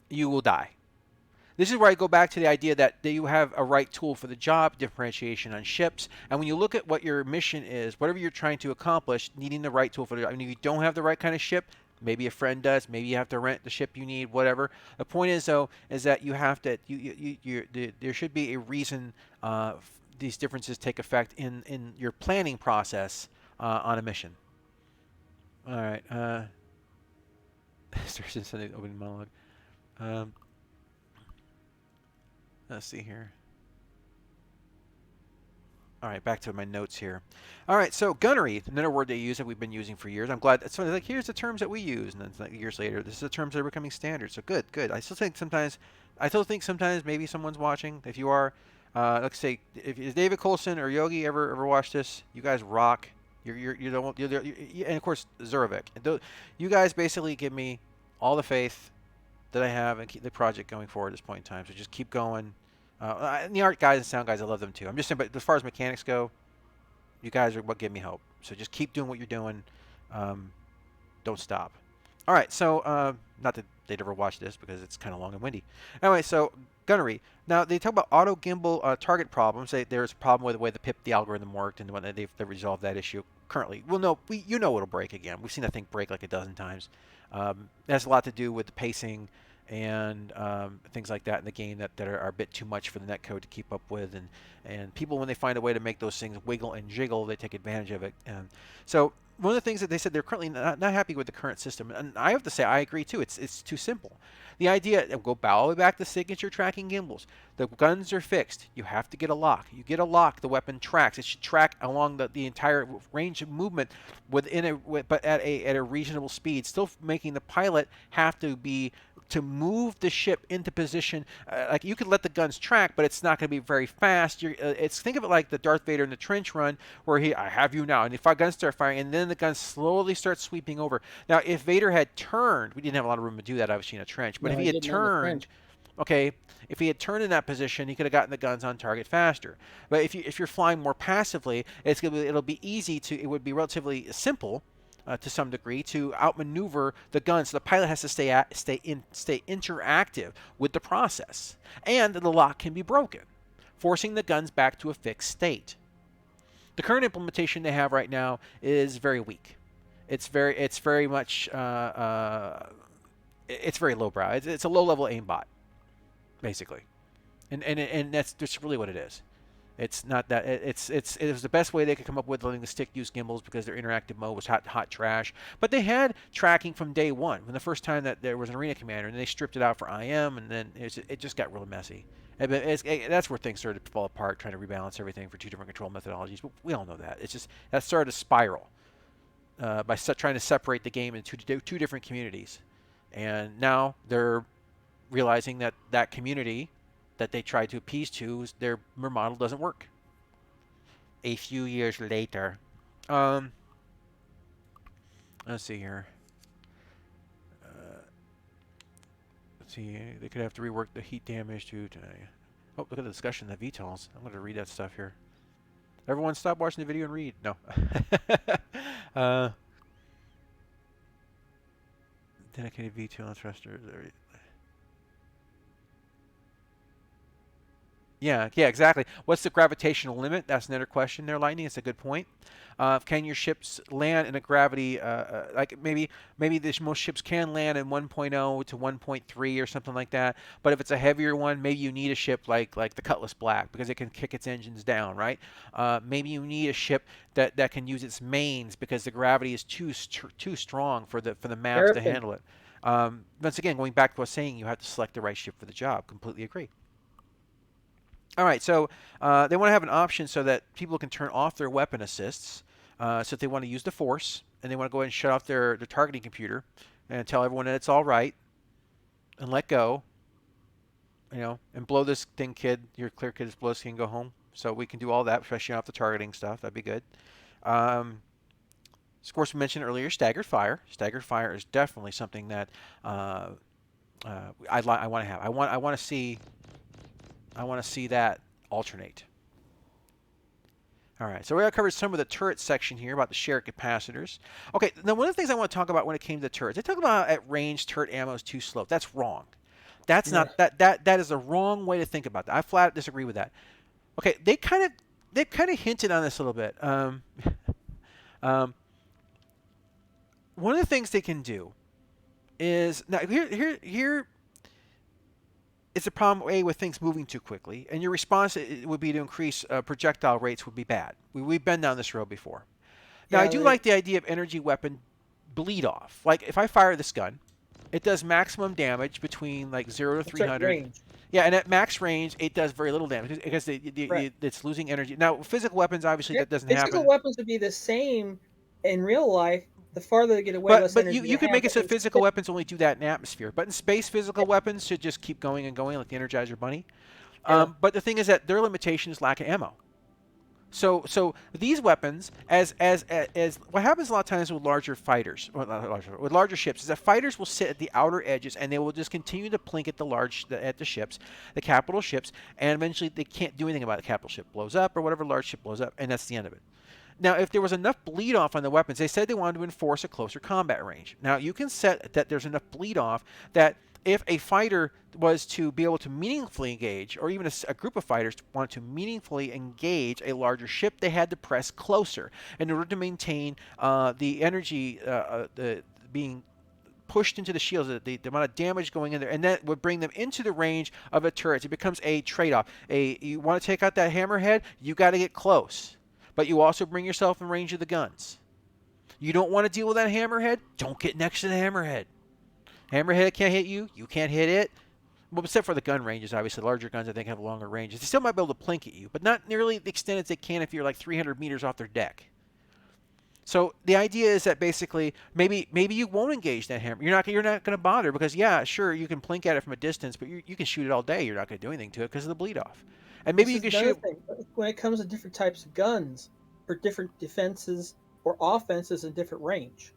S1: you will die. This is where I go back to the idea that you have a right tool for the job, differentiation on ships. And when you look at what your mission is, whatever you're trying to accomplish, needing the right tool for the job. I mean, if you don't have the right kind of ship, maybe a friend does, maybe you have to rent the ship you need, whatever. The point is, though, is that you have to, there should be a reason these differences take effect in your planning process on a mission. All right. Starts sending opening monologue. Um, let's see here. All right, back to my notes here. All right, so gunnery, another word they use that we've been using for years. I'm glad. It's funny, like here's the terms that we use, and then like years later, this is the terms that are becoming standard. So good, good. I still think sometimes maybe someone's watching. If you are, let's say, if is David Colson or Yogi ever watch this, you guys rock. You don't, and of course Zurovic. You guys basically give me all the faith that I have and keep the project going forward at this point in time. So just keep going. And the art guys and sound guys, I love them too. I'm just saying, but as far as mechanics go, you guys are what give me hope. So just keep doing what you're doing. Um, don't stop. All right, so not that they'd ever watch this because it's kind of long and windy. Anyway, so gunnery. Now they talk about auto gimbal target problems. There's a problem with the way the algorithm worked and whatnot. They've resolved that issue currently. Well, no, you know it'll break again. We've seen that thing break like a dozen times. It has a lot to do with the pacing and things like that in the game that are a bit too much for the netcode to keep up with. And people, when they find a way to make those things wiggle and jiggle, they take advantage of it. So one of the things that they said they're currently not happy with the current system, and I have to say I agree too. It's too simple. The idea, go all the way back to signature tracking gimbals. The guns are fixed. You have to get a lock. You get a lock, the weapon tracks. It should track along the entire range of movement but at a reasonable speed, still making the pilot have to move the ship into position. Like you could let the guns track, but it's not going to be very fast. Think of it like the Darth Vader in the trench run, where I have you now, and if our guns start firing, and then the guns slowly start sweeping over. Now, if Vader had turned, we didn't have a lot of room to do that, obviously in a trench, but if
S2: no,
S1: he
S2: I
S1: had
S2: didn't in the
S1: turned,
S2: trench.
S1: okay, if he had turned in that position, he could have gotten the guns on target faster. But if you're flying more passively, it'll be easy to. It would be relatively simple to some degree to outmaneuver the gun. So the pilot has to stay interactive with the process, and the lock can be broken, forcing the guns back to a fixed state. The current implementation they have right now is very weak. It's very much it's very lowbrow. It's a low-level aimbot, basically, and that's just really what it is. It's not that it was the best way they could come up with letting the stick use gimbals because their interactive mode was hot trash. But they had tracking from day one. When the first time that there was an arena commander, and they stripped it out for IM, and then it just got really messy. That's where things started to fall apart, trying to rebalance everything for two different control methodologies. But we all know that. It's just that started to spiral. by trying to separate the game into two different communities, and now they're realizing that that community that they tried to appease to, their model doesn't work. A few years later, let's see here. Let's see, they could have to rework the heat damage to. Oh, look at the discussion of the VTOLs. I'm going to read that stuff here. Everyone, stop watching the video and read. No. Dedicated VTOL thrusters. Yeah, exactly. What's the gravitational limit? That's another question there, Lightning. It's a good point. Can your ships land in a gravity, like maybe most ships can land in 1.0 to 1.3 or something like that. But if it's a heavier one, maybe you need a ship like the Cutlass Black because it can kick its engines down, right? Maybe you need a ship that can use its mains because the gravity is too strong for the maps to handle it. Once again, going back to what I was saying, you have to select the right ship for the job. Completely agree. All right, so they want to have an option so that people can turn off their weapon assists. So if they want to use the force and they want to go ahead and shut off their targeting computer and tell everyone that it's all right and let go, and blow this thing, kid. Your clear kid is blow this thing, go home. So we can do all that, especially off the targeting stuff. That'd be good. Of course, we mentioned earlier staggered fire. Staggered fire is definitely something that I want to have. I want to see that alternate. All right, so we're going to cover some of the turret section here about the shared capacitors. Okay, now one of the things I want to talk about when it came to turrets, they talk about at range turret ammo is too slow. That's wrong. That's not that is a wrong way to think about that. I flat out disagree with that. Okay, they kind of hinted on this a little bit. One of the things they can do is now here. It's a problem, A, with things moving too quickly, and your response would be to increase projectile rates would be bad. We've been down this road before. Now, I do like the idea of energy weapon bleed off. Like, if I fire this gun, it does maximum damage between, like, 0 to 300.
S2: Range.
S1: Yeah, and at max range, it does very little damage because it's losing energy. Now, physical weapons, obviously, that doesn't happen.
S2: Physical weapons would be the same in real life. The farther they get away, less energy.
S1: But you could make it so physical weapons only do that in atmosphere. But in space, physical weapons should just keep going and going, like the Energizer Bunny. Yeah. But the thing is that their limitation is lack of ammo. So these weapons, as what happens a lot of times with larger fighters, with larger ships, is that fighters will sit at the outer edges and they will just continue to plink at the ships, the capital ships, and eventually they can't do anything about it. The capital ship blows up or whatever large ship blows up, and that's the end of it. Now, if there was enough bleed off on the weapons, they said they wanted to enforce a closer combat range. Now, you can set that there's enough bleed off that if a fighter was to be able to meaningfully engage, or even a group of fighters wanted to meaningfully engage a larger ship, they had to press closer in order to maintain the energy being pushed into the shields, the amount of damage going in there, and that would bring them into the range of a turret. It becomes a trade-off. You want to take out that hammerhead, you got to get close. But you also bring yourself in range of the guns. You don't want to deal with that hammerhead? Don't get next to the hammerhead. Hammerhead can't hit you. You can't hit it. Well, except for the gun ranges, obviously. Larger guns, I think, have longer ranges. They still might be able to plink at you, but not nearly the extent as they can if you're like 300 meters off their deck. So the idea is that basically maybe you won't engage that hammer. You're not going to bother because, yeah, sure, you can plink at it from a distance, but you can shoot it all day. You're not going to do anything to it because of the bleed off. And maybe you can shoot.
S2: When it comes to different types of guns for different defenses or offenses in different range.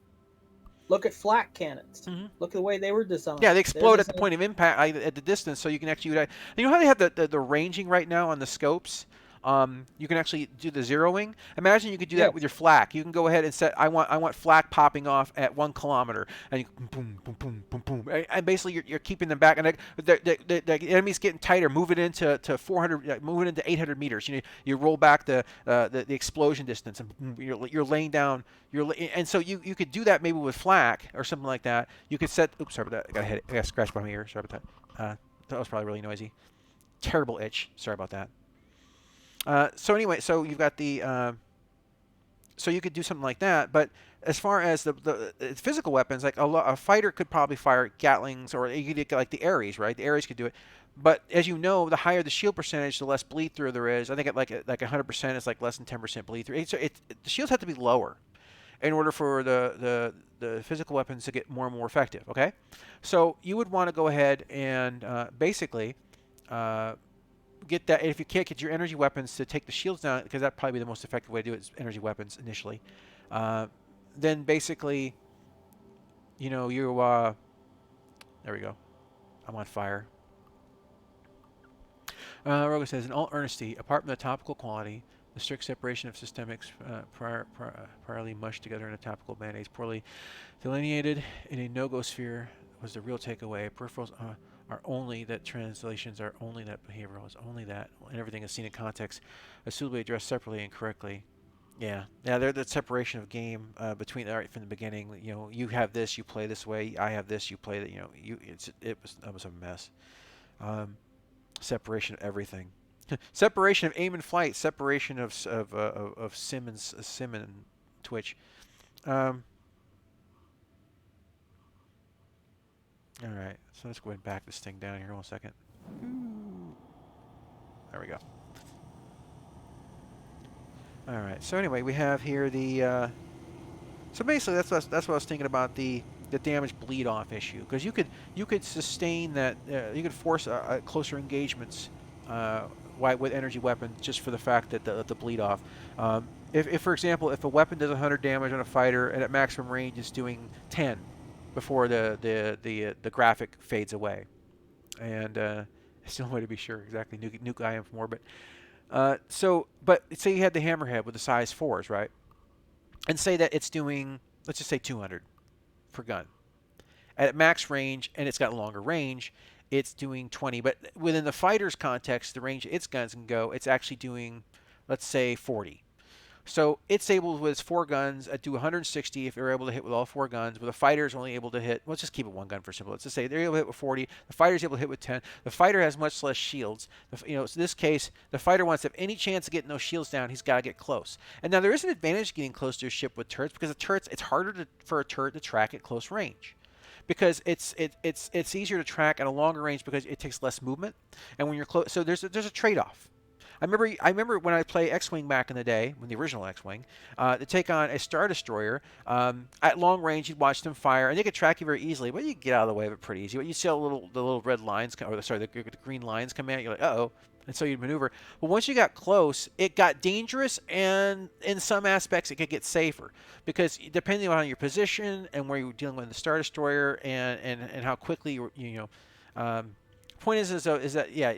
S2: Look at flak cannons. Mm-hmm. Look at the way they were designed.
S1: Yeah, they explode at the point of impact at the distance, so you can actually. You know how they have the ranging right now on the scopes? You can actually do the zeroing. Imagine you could do that with your flak. You can go ahead and set. I want flak popping off at 1 kilometer, and you boom, boom, boom, boom, boom. And basically, you're keeping them back, and the enemy's getting tighter. Move it into 400. Move it into 800 meters. You roll back the explosion distance, and you're laying down. And so you could do that maybe with flak or something like that. You could set. Oops, sorry about that. I got a scratch by my ear. Sorry about that. That was probably really noisy. Terrible itch. Sorry about that. So anyway, so you've got the, so you could do something like that. But as far as the physical weapons, like a fighter could probably fire Gatlings, or you could get like the Ares, right? The Ares could do it. But as you know, the higher the shield percentage, the less bleed through there is. I think at like 100% is like less than 10% bleed through. So the shields have to be lower. in order for the physical weapons to get more and more effective. Okay, so you would want to go ahead and basically uh, get that. If you can't get your energy weapons to take the shields down, because that'd probably be the most effective way to do it is energy weapons initially. Uh, then basically, you there we go. I'm on fire. Rogan says, in all earnesty, apart from the topical quality, the strict separation of systemics priorly mushed together in a topical band-aids poorly delineated in a no-go sphere was the real takeaway. Peripherals are only that, translations are only that, behavioral is only that, and everything is seen in context, suitably addressed separately and correctly. Yeah, they're the separation of game between right from the beginning. You have this, you play this way. I have this, you play that. That was a mess. Um, Separation of everything. Separation of aim and flight. Separation of sim and Twitch. Um, all right, so let's go ahead and back this thing down here 1 second. There we go. All right. So anyway, we have here the. So basically, that's what I was thinking about the damage bleed off issue, because you could sustain that, you could force closer engagements with energy weapons just for the fact that the bleed off. If for example, if a weapon does 100 damage on a fighter and at maximum range is doing 10 before the graphic fades away, and it's the only way to be sure exactly. Nuke IM for more, but say you had the hammerhead with the size 4s, right? And say that it's doing, let's just say 200 per gun. At max range, and it's got longer range, it's doing 20. But within the fighter's context, the range its guns can go, it's actually doing, let's say, 40. So it's able, with its 4 guns, do 160 if they're able to hit with all 4 guns. But the fighter is only able to hit, let's just keep it 1 gun for simple. Let's just say they're able to hit with 40. The fighter is able to hit with 10. The fighter has much less shields. So in this case, the fighter wants to have any chance of getting those shields down, he's got to get close. And now there is an advantage getting close to a ship with turrets, because the turrets, it's harder for a turret to track at close range, because it's easier to track at a longer range because it takes less movement. And when you're close, so there's a trade-off. I remember when I played X-Wing back in the day, when the original X-Wing, to take on a Star Destroyer, at long range, you'd watch them fire, and they could track you very easily, but you get out of the way of it pretty easy. But you see the little red lines, the green lines come out, you're like, uh-oh. And so you'd maneuver. But once you got close, it got dangerous, and in some aspects, it could get safer. Because depending on your position and where you're dealing with the Star Destroyer, and how quickly point is that, yeah,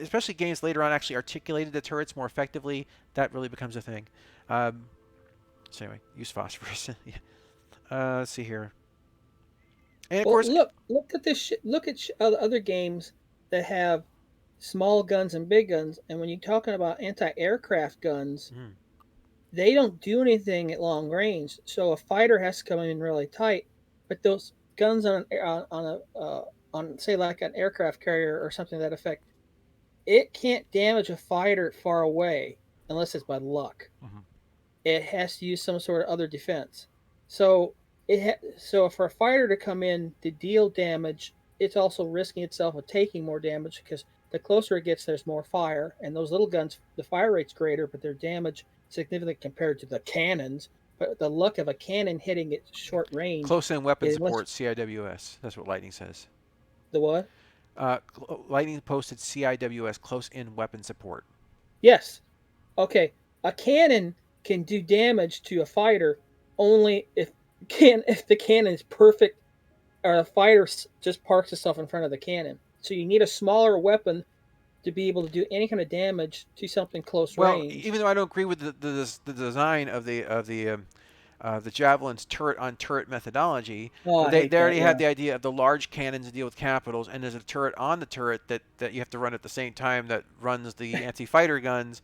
S1: especially games later on actually articulated the turrets more effectively, that really becomes a thing. So anyway, use phosphorus. Yeah. Let's see here. And of
S2: Well,
S1: course,
S2: look at this. Look at other games that have small guns and big guns. And when you're talking about anti-aircraft guns, they don't do anything at long range. So a fighter has to come in really tight. But those guns on say like an aircraft carrier or something to that effect, it can't damage a fighter far away unless it's by luck. It has to use some sort of other defense. So so for a fighter to come in to deal damage, it's also risking itself of taking more damage, because the closer it gets, there's more fire. And those little guns, the fire rate's greater, but their damage significant compared to the cannons. But the luck of a cannon hitting at short range.
S1: close-in weapon support, CIWS. That's what Lightning says.
S2: The what?
S1: Lightning posted CIWS, close-in weapon support.
S2: Yes. Okay. A cannon can do damage to a fighter only if the cannon is perfect, or the fighter just parks itself in front of the cannon. So you need a smaller weapon to be able to do any kind of damage to something close range.
S1: Well, even though I don't agree with the design of the Javelin's turret-on-turret methodology, they already have the idea of the large cannons to deal with capitals, and there's a turret on the turret that you have to run at the same time that runs the anti-fighter guns.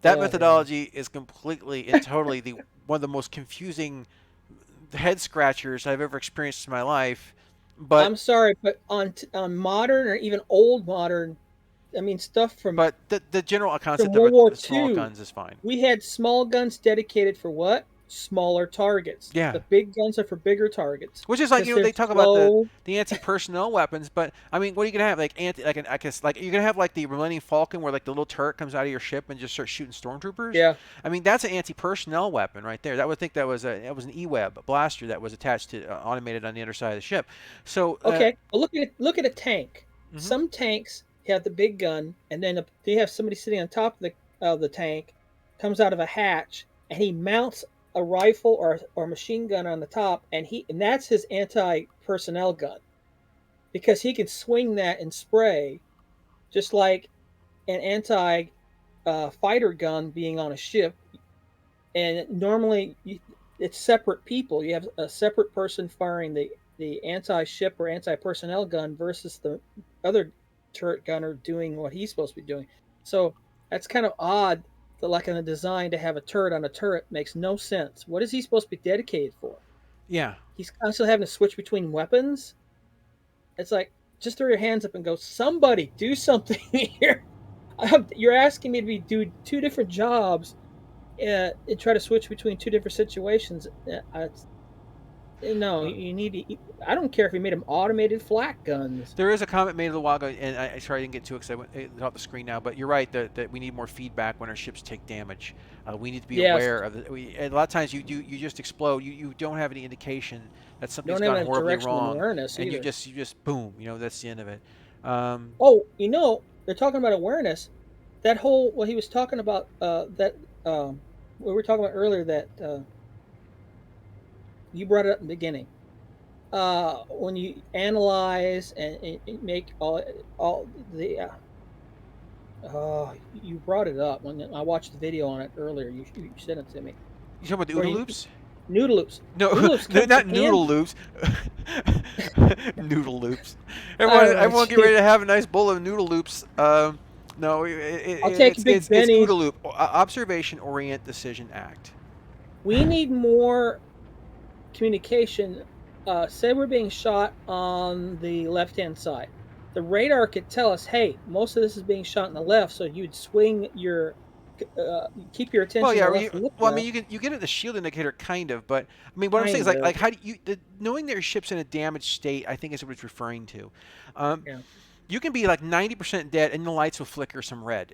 S1: That methodology is completely and totally one of the most confusing head scratchers I've ever experienced in my life. But
S2: I'm sorry, but on modern or even old modern, I mean stuff from.
S1: But the general concept
S2: World War
S1: of small guns is fine.
S2: We had small guns dedicated for what? smaller targets.
S1: Yeah.
S2: The big guns are for bigger targets
S1: Which is like,
S2: because
S1: you know,
S2: they're
S1: they talk about
S2: slow.
S1: the anti-personnel weapons, but I mean, what are you gonna have? Like I guess like you're gonna have like the Millennium Falcon, where like the little turret comes out of your ship and just starts shooting stormtroopers.
S2: Yeah.
S1: I mean, that's an anti-personnel weapon right there. That would think that was an E-web blaster that was attached to automated on the underside of the ship. So
S2: Okay. Well, look at a tank.
S1: mhm.
S2: Some tanks have the big gun, and then they have somebody sitting on top of the tank, comes out of a hatch, and he mounts a rifle or machine gun on the top, and that's his anti personnel gun because he can swing that and spray just like an anti fighter gun being on a ship. And normally it's separate people. You have a separate person firing the anti-ship or anti-personnel gun versus the other turret gunner doing what he's supposed to be doing. So that's kind of odd that, like in the design, to have a turret on a turret makes no sense. What is he supposed to be dedicated for?
S1: Yeah.
S2: He's constantly having to switch between weapons. It's like, just throw your hands up and go, somebody do something here. You're asking me to do two different jobs and try to switch between two different situations. No,
S1: Uh,
S2: you need to. I don't care if you made them automated flak guns.
S1: There is a comment made a little while ago, and sorry I didn't get to it because it's off the screen now. But you're right that we need more feedback when our ships take damage. We need to be
S2: Yes,
S1: aware of it. A lot of times you just explode. You don't have any indication that something's
S2: don't have
S1: gone
S2: a
S1: horribly
S2: directional
S1: wrong,
S2: awareness
S1: and
S2: either.
S1: you just boom. You know, that's the end of it. Um,
S2: Oh, they're talking about awareness. That whole what he was talking about that we were talking about earlier that you brought it up in the beginning. When you analyze and make all the you brought it up when I watched the video on it earlier. You sent it to me.
S1: you talking about the
S2: Where
S1: OODA
S2: you
S1: loops?
S2: noodle loops.
S1: No,
S2: Noodle loops comes in
S1: not noodle
S2: handy.
S1: loops. Noodle loops.
S2: I don't know.
S1: Everyone, get ready to have a nice bowl of noodle loops. No,
S2: I'll take Big
S1: it's OODA
S2: Benny's.
S1: loop. Observation, orient, decision, act.
S2: We need more communication. Say we're being shot on the left hand side. The radar could tell us, hey, most of this is being shot on the left, so you'd swing keep your
S1: Well,
S2: attention to
S1: yeah.
S2: the left and look
S1: Well, I mean,
S2: left.
S1: you get it the shield indicator, kind of, but I mean, what I'm saying is
S2: Kind of.
S1: how do knowing that your ship's in a damaged state, I think is what it's referring to. Um,
S2: Yeah.
S1: you can be like 90% dead, and the lights will flicker some red,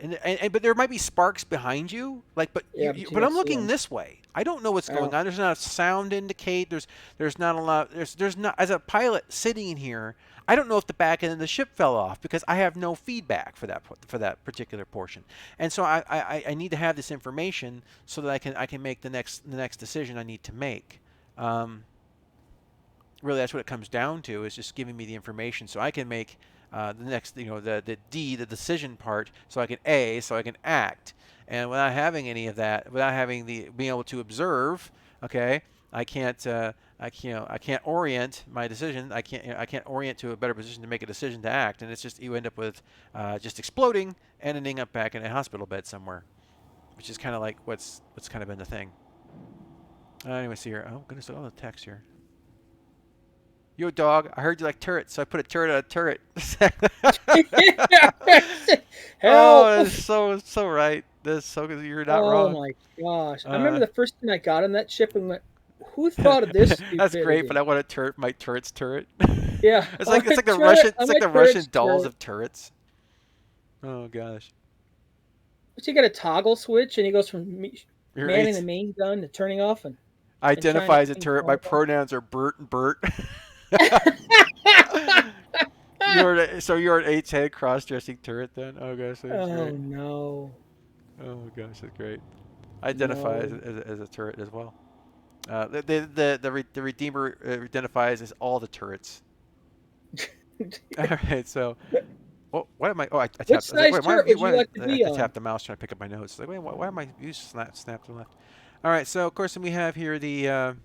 S1: but there might be sparks behind you, like,
S2: Yeah, but you
S1: but
S2: don't
S1: I'm
S2: see
S1: looking
S2: them.
S1: this way. I don't know what's going
S2: Oh,
S1: on. There's not a sound indicate. There's not a lot. There's not, as a pilot sitting in here, I don't know if the back end of the ship fell off because I have no feedback for that particular portion, and so I need to have this information so that I can make the next decision I need to make. Um, Really, that's what it comes down to, is just giving me the information so I can make the next, the D, the decision part, so I can A, so I can act. And without having any of that, without having the being able to observe, okay, I can't orient my decision. I can't orient to a better position to make a decision to act. And it's just, you end up with just exploding and ending up back in a hospital bed somewhere, which is kind of like what's kind of been the thing. Anyway, see here. Oh goodness, look at all the text here. Yo, dog, I heard you like turrets, so I put a turret on a turret.
S2: help!
S1: Oh, that's so right. That's so good. You're not
S2: Oh
S1: wrong.
S2: my gosh! I remember
S1: Uh,
S2: the first time I got on that ship and went, "Who thought of this
S1: that's great, but
S2: stupidity?"
S1: I want a turret. My turret's turret.
S2: Yeah, on
S1: It's
S2: my
S1: like the
S2: turret,
S1: Russian.
S2: on
S1: It's like
S2: my
S1: the Russian
S2: turret's
S1: dolls
S2: turret.
S1: of turrets. Oh gosh.
S2: But you got a toggle switch, and he goes from
S1: You're
S2: manning the
S1: eight.
S2: main gun to turning off and trying to
S1: Identify as a
S2: aim
S1: turret. My
S2: normal.
S1: pronouns are Bert and Bert. You're an eight-head cross-dressing turret then. Oh gosh, that's
S2: Oh
S1: great.
S2: no,
S1: Oh gosh, that's great. I identify
S2: no.
S1: as a turret as well. The Redeemer identifies as all the turrets. All right, so what am I? Oh, I
S2: What
S1: tapped. I was like,
S2: size
S1: wait, why
S2: turret would you
S1: why
S2: like to be
S1: I
S2: on?
S1: tapped the mouse trying to pick up my notes? Like, wait, why am I use snap to the left? All right, so of course then we have here the.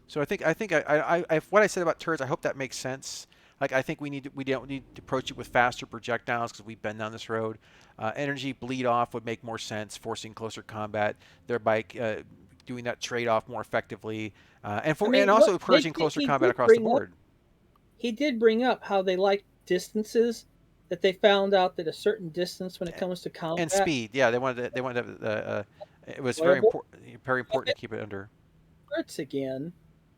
S1: So what I said about turrets, I hope that makes sense. Like I think we don't need to approach it with faster projectiles because we've been down this road. Energy bleed off would make more sense, forcing closer combat, thereby doing that trade off more effectively,
S2: I
S1: and
S2: mean, what
S1: also encouraging closer
S2: he
S1: combat
S2: did
S1: across the
S2: bring up.
S1: board.
S2: He did bring up how they like distances. That they found out that a certain distance when it comes to
S1: And
S2: combat.
S1: speed. Yeah, they wanted to It was
S2: Well,
S1: very important to keep it under.
S2: bullets again,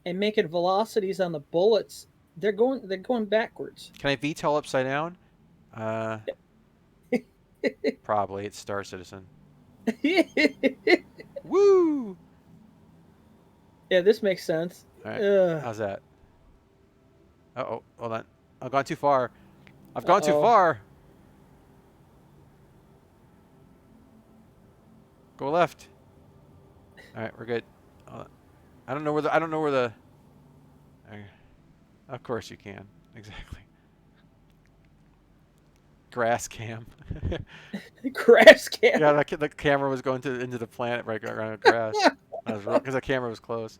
S2: and making velocities on the bullets. They're going backwards.
S1: Can I VTOL upside down? Uh, Probably. It's Star Citizen. Woo!
S2: Yeah, this makes sense.
S1: All right.
S2: Uh
S1: How's that? Uh-oh. Hold on. I've gone too far. I've gone too
S2: oh.
S1: far. Go left. All right, we're good. I don't know where the. I don't know where the. Of course you can. Exactly. Grass cam.
S2: Grass can.
S1: Yeah, the camera was going into the planet right around the grass. Because the camera was close.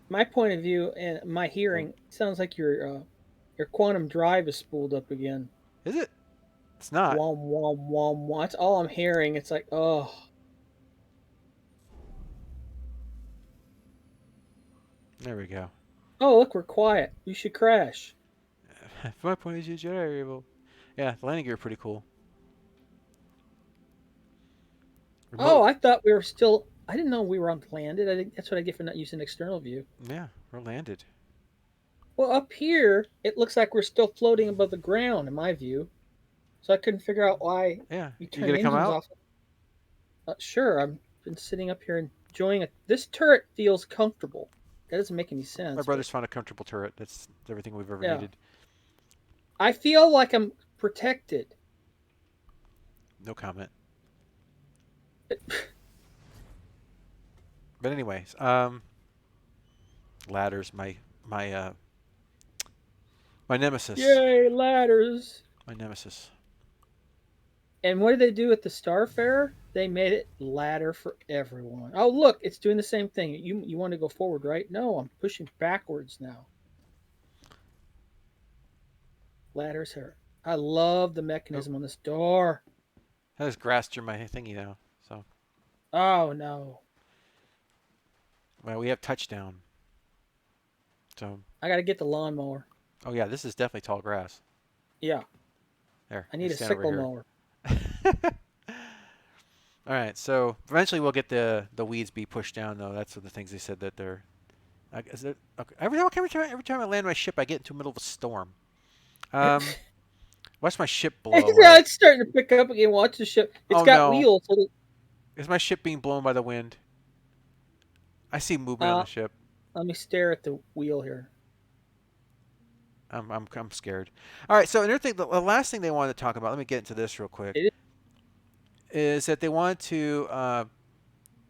S2: My point of view and my
S1: So,
S2: hearing sounds like your quantum drive is spooled up again.
S1: is it? It's not.
S2: Wom wom wom wom. That's all I'm hearing. It's like, oh,
S1: There we go.
S2: oh, look, we're quiet. You should crash.
S1: From my point of view, Jedi are able. Yeah, the landing gear pretty cool.
S2: Oh,
S1: Remote.
S2: I thought we were still. I didn't know we were on landed. I think that's what I get for not using external view.
S1: Yeah, we're landed.
S2: Well, up here, it looks like we're still floating above the ground in my view. So I couldn't figure out why
S1: Yeah.
S2: you
S1: You
S2: turn
S1: gonna come
S2: engines
S1: out?
S2: off. Sure, I've been sitting up here enjoying it. This turret feels comfortable. That doesn't make any
S1: My
S2: sense, but
S1: brother's found a comfortable turret. That's everything we've ever
S2: yeah.
S1: needed.
S2: I feel like I'm protected.
S1: No comment. But anyways, ladders, my my nemesis.
S2: Yay, ladders.
S1: My nemesis.
S2: And what did they do at the Starfarer? They made it ladder for everyone. Oh, look, it's doing the same thing. You want to go forward, right? No, I'm pushing backwards now. Ladders here. I love the
S1: Oh,
S2: mechanism on this door.
S1: I just grass through my thingy now. So,
S2: Oh no.
S1: well, we have touchdown. So,
S2: I got to get the lawnmower.
S1: oh yeah, this is definitely tall grass.
S2: Yeah,
S1: There,
S2: I
S1: you
S2: need a
S1: stand over
S2: sickle
S1: here.
S2: mower.
S1: All right, so eventually we'll get the weeds be pushed down, though. That's one of the things they said that they're. Is it, okay. Every time I land my ship, I get into the middle of a storm. Um, Watch my ship blow
S2: Yeah,
S1: away.
S2: it's starting to pick up again. Watch the ship. It's
S1: Oh
S2: got
S1: no,
S2: wheels. So
S1: is my ship being blown by the wind? I see movement on the ship.
S2: let me stare at the wheel here.
S1: I'm scared. All right, so another thing, the last thing they wanted to talk about. Let me get into this real quick.
S2: It
S1: Is that they wanted to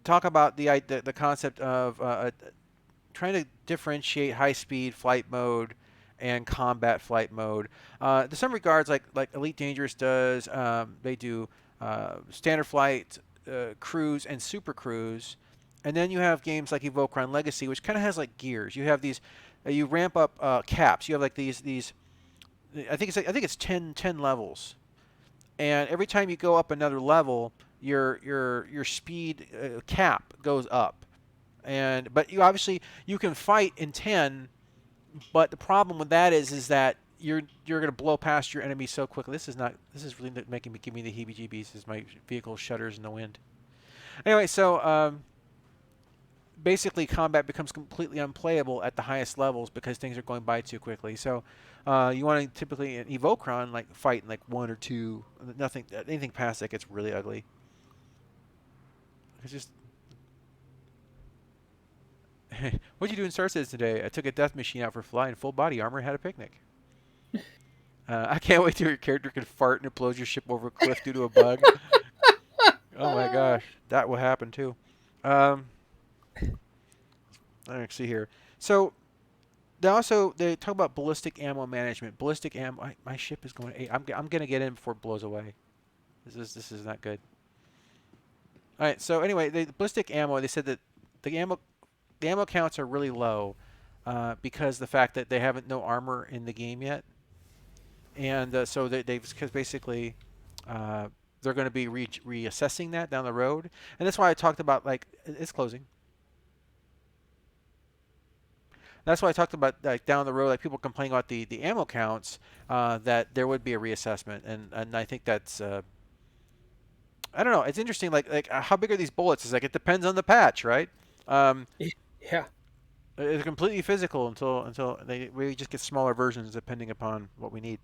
S1: talk about the concept of trying to differentiate high-speed flight mode and combat flight mode. In some regards, like Elite Dangerous does, they do standard flight, cruise, and super cruise. And then you have games like Evokron Legacy, which kind of has like gears. You have these, you ramp up caps. You have like these. I think it's 10 levels, and every time you go up another level, your speed cap goes up. And but you obviously you can fight in 10, but the problem with that is that you're going to blow past your enemy so quickly. This is really making me give me the heebie-jeebies as my vehicle shudders in the wind. Anyway, so basically combat becomes completely unplayable at the highest levels because things are going by too quickly. So you want to typically in Evokron like fight in like 1 or 2. Nothing anything past that gets really ugly. It's just what'd you do in Star Citizen today? I took a death machine out for a fly in full body armor and had a picnic. I can't wait till your character can fart and it blows your ship over a cliff due to a bug. Oh my gosh, that will happen too. Um, let's see here. So they talk about ballistic ammo management. Ballistic ammo. My ship is going. I'm gonna get in before it blows away. This is not good. All right. So anyway, the ballistic ammo. They said that the ammo counts are really low because the fact that they haven't no armor in the game yet, and so they've because basically uh, they're going to be reassessing that down the road, and that's why I talked about like it's closing. That's why I talked about like down the road, like people complaining about the ammo counts, that there would be a reassessment, and I think that's I don't know. It's interesting. Like how big are these bullets? It's like it depends on the patch, right? Um,
S2: Yeah.
S1: it's completely physical until we just get smaller versions depending upon what we need.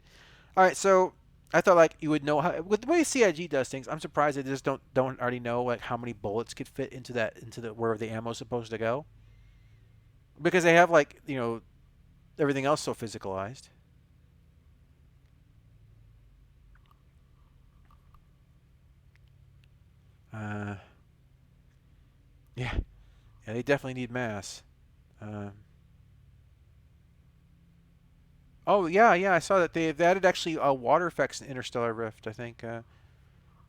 S1: All right, so I thought like you would know how with the way CIG does things. I'm surprised they just don't already know like how many bullets could fit into the where the ammo's supposed to go because they have like everything else so physicalized. Uh, yeah, yeah, they definitely need mass. Um, oh yeah, yeah, I saw that they've added actually water effects in Interstellar Rift. I think,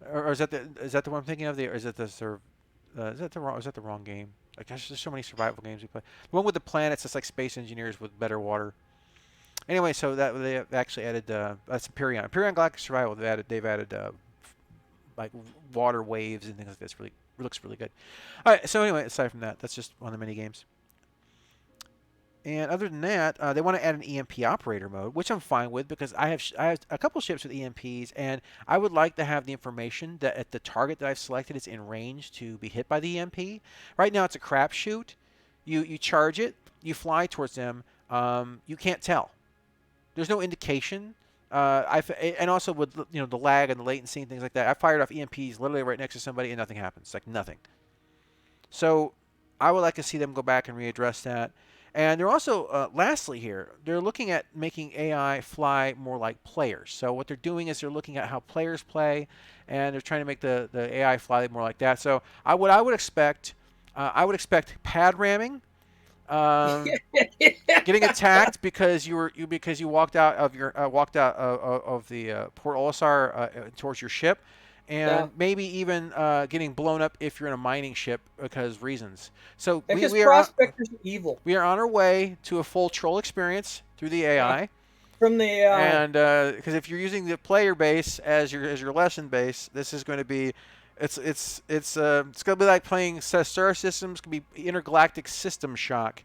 S1: or is that the one I'm thinking of? Or is it the is that the wrong game? Like, gosh, there's so many survival games we play. The one with the planets, it's like space engineers with better water. Anyway, so that they actually added that's Empyrean Galactic Survival. They've added like water waves and things like this. Really looks really good. All right. So anyway, aside from that, that's just one of the mini games. And other than that, they want to add an EMP operator mode, which I'm fine with because I have a couple ships with EMPs, and I would like to have the information that at the target that I've selected is in range to be hit by the EMP. Right now, it's a crapshoot. You charge it, you fly towards them. You can't tell. There's no indication. And also with the lag and the latency and things like that. I fired off EMPs literally right next to somebody and nothing happens. Like nothing. So I would like to see them go back and readdress that. And they're also, lastly here, they're looking at making AI fly more like players. So what they're doing is they're looking at how players play, and they're trying to make the AI fly more like that. So what I would expect pad ramming, um, getting attacked because you walked out of the Port Olisar towards your ship,
S2: Yeah.
S1: and maybe even getting blown up if you're in a mining ship because reasons. So
S2: Because prospectors are evil.
S1: we are on our way to a full troll experience through the
S2: Yeah.
S1: AI.
S2: From the AI.
S1: And because if you're using the player base as your lesson base, this is going to be it's going to be like playing Star Systems. Could be intergalactic system shock.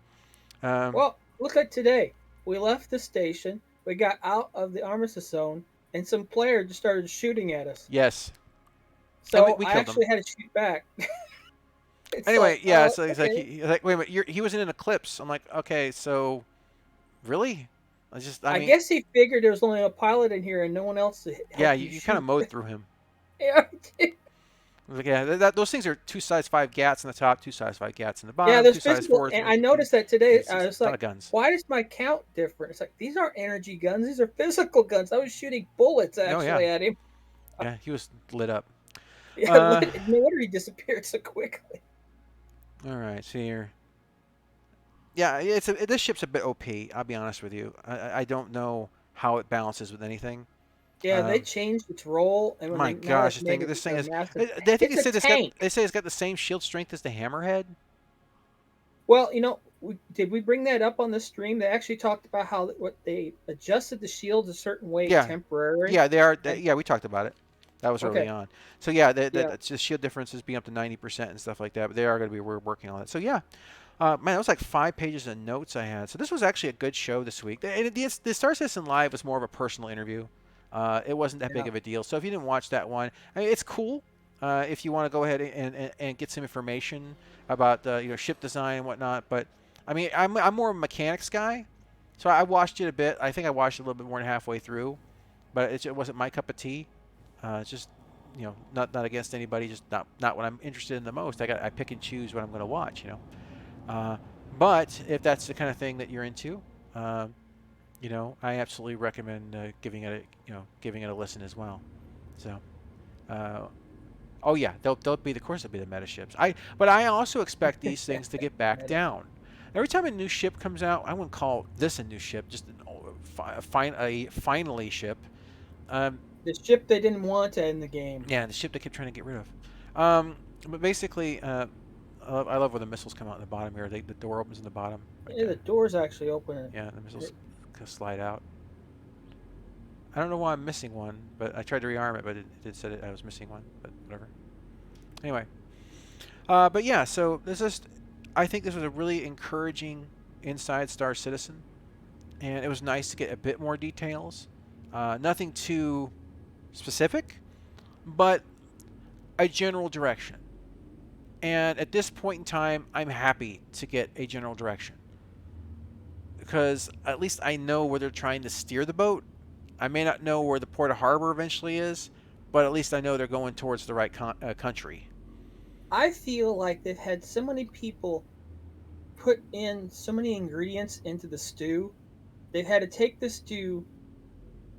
S1: Um,
S2: Well, look at today. We left the station. We got out of the armistice zone, and some player just started shooting at us.
S1: yes, and we,
S2: So
S1: we
S2: I
S1: killed him.
S2: actually had to shoot back. It's
S1: Anyway,
S2: like,
S1: yeah, so he's like,
S2: okay.
S1: wait a minute, he was in an eclipse. I'm like, okay, so really? I
S2: I
S1: mean,
S2: guess he figured there was only a pilot in here and no one else to
S1: yeah,
S2: help you
S1: you kind of
S2: shoot.
S1: mowed through him.
S2: Yeah,
S1: Like, yeah, those things are two size 5 gats in the top, two size 5 gats in the
S2: yeah.
S1: bottom,
S2: There's
S1: two size
S2: physical,
S1: 4s.
S2: and I noticed that today.
S1: It's
S2: I
S1: just
S2: was
S1: a ton
S2: like,
S1: of guns.
S2: why does my count different? It's like these aren't energy guns; these are physical guns. I was shooting bullets
S1: Oh yeah,
S2: actually at him.
S1: yeah, he was lit up.
S2: Yeah,
S1: Uh,
S2: no wonder he disappeared so quickly.
S1: all right, see here. Yeah, this ship's a bit OP. I'll be honest with you. I don't know how it balances with anything.
S2: Yeah, they
S1: Um,
S2: changed its role, and when
S1: my
S2: they now
S1: gosh,
S2: they've made it
S1: this thing
S2: into a
S1: is.
S2: massive.
S1: I think
S2: It's a tank.
S1: they say it's got the same shield strength as the Hammerhead.
S2: Well, did we bring that up on the stream? They actually talked about how what they adjusted the shields a certain way
S1: Yeah,
S2: temporary,
S1: yeah, they are.
S2: and
S1: Yeah, we talked about it. That was early
S2: okay,
S1: on. So yeah,
S2: yeah,
S1: that's just shield differences being up to 90% and stuff like that. But they are going to be we're working on it. So yeah, man, it was like 5 pages of notes I had. So this was actually a good show this week. And the Star Citizen Live was more of a personal interview. It wasn't that big
S2: yeah.
S1: of a deal. So if you didn't watch that one, I mean, it's cool. If you want to go ahead and get some information about ship design and whatnot. But I mean, I'm more of a mechanics guy. So I watched it a bit. I think I watched it a little bit more than halfway through, but it wasn't my cup of tea. It's just not against anybody, just not what I'm interested in the most. I pick and choose what I'm going to watch. Uh, but if that's the kind of thing that you're into, um, I absolutely recommend giving it a listen as well. So, uh, oh yeah, they'll be of course they'll be the meta ships. But I also expect these things to get back
S2: Meta.
S1: down. Every time a new ship comes out, I wouldn't call this a new ship, just a finally ship. Um,
S2: The ship they didn't want to end the game.
S1: yeah, the ship they kept trying to get rid of. But basically, I love where the missiles come out in the bottom here. The door opens in the bottom right
S2: Yeah, the
S1: there.
S2: door's actually open.
S1: Yeah, the missiles slide out. I don't know why I'm missing one, but I tried to rearm it, but it said I was missing one. But whatever. Anyway, but yeah, so I think this was a really encouraging inside Star Citizen, and it was nice to get a bit more details. Nothing too specific, but a general direction. And at this point in time, I'm happy to get a general direction because at least I know where they're trying to steer the boat. I may not know where the port of harbor eventually is, but at least I know they're going towards the right country.
S2: I feel like they've had so many people put in so many ingredients into the stew. They've had to take the stew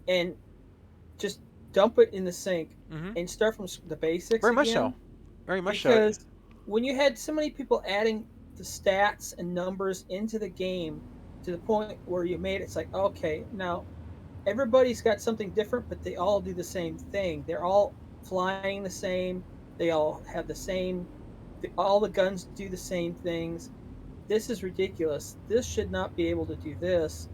S2: and just dump it in the sink
S1: Mm-hmm.
S2: and start from the basics
S1: Very much so.
S2: again.
S1: Very much so.
S2: Because when you had so many people adding the stats and numbers into the game to the point where you made it's like, okay, now everybody's got something different, but they all do the same thing. They're all flying the same. They all have the same. All the guns do the same things. This is ridiculous. This should not be able to do this.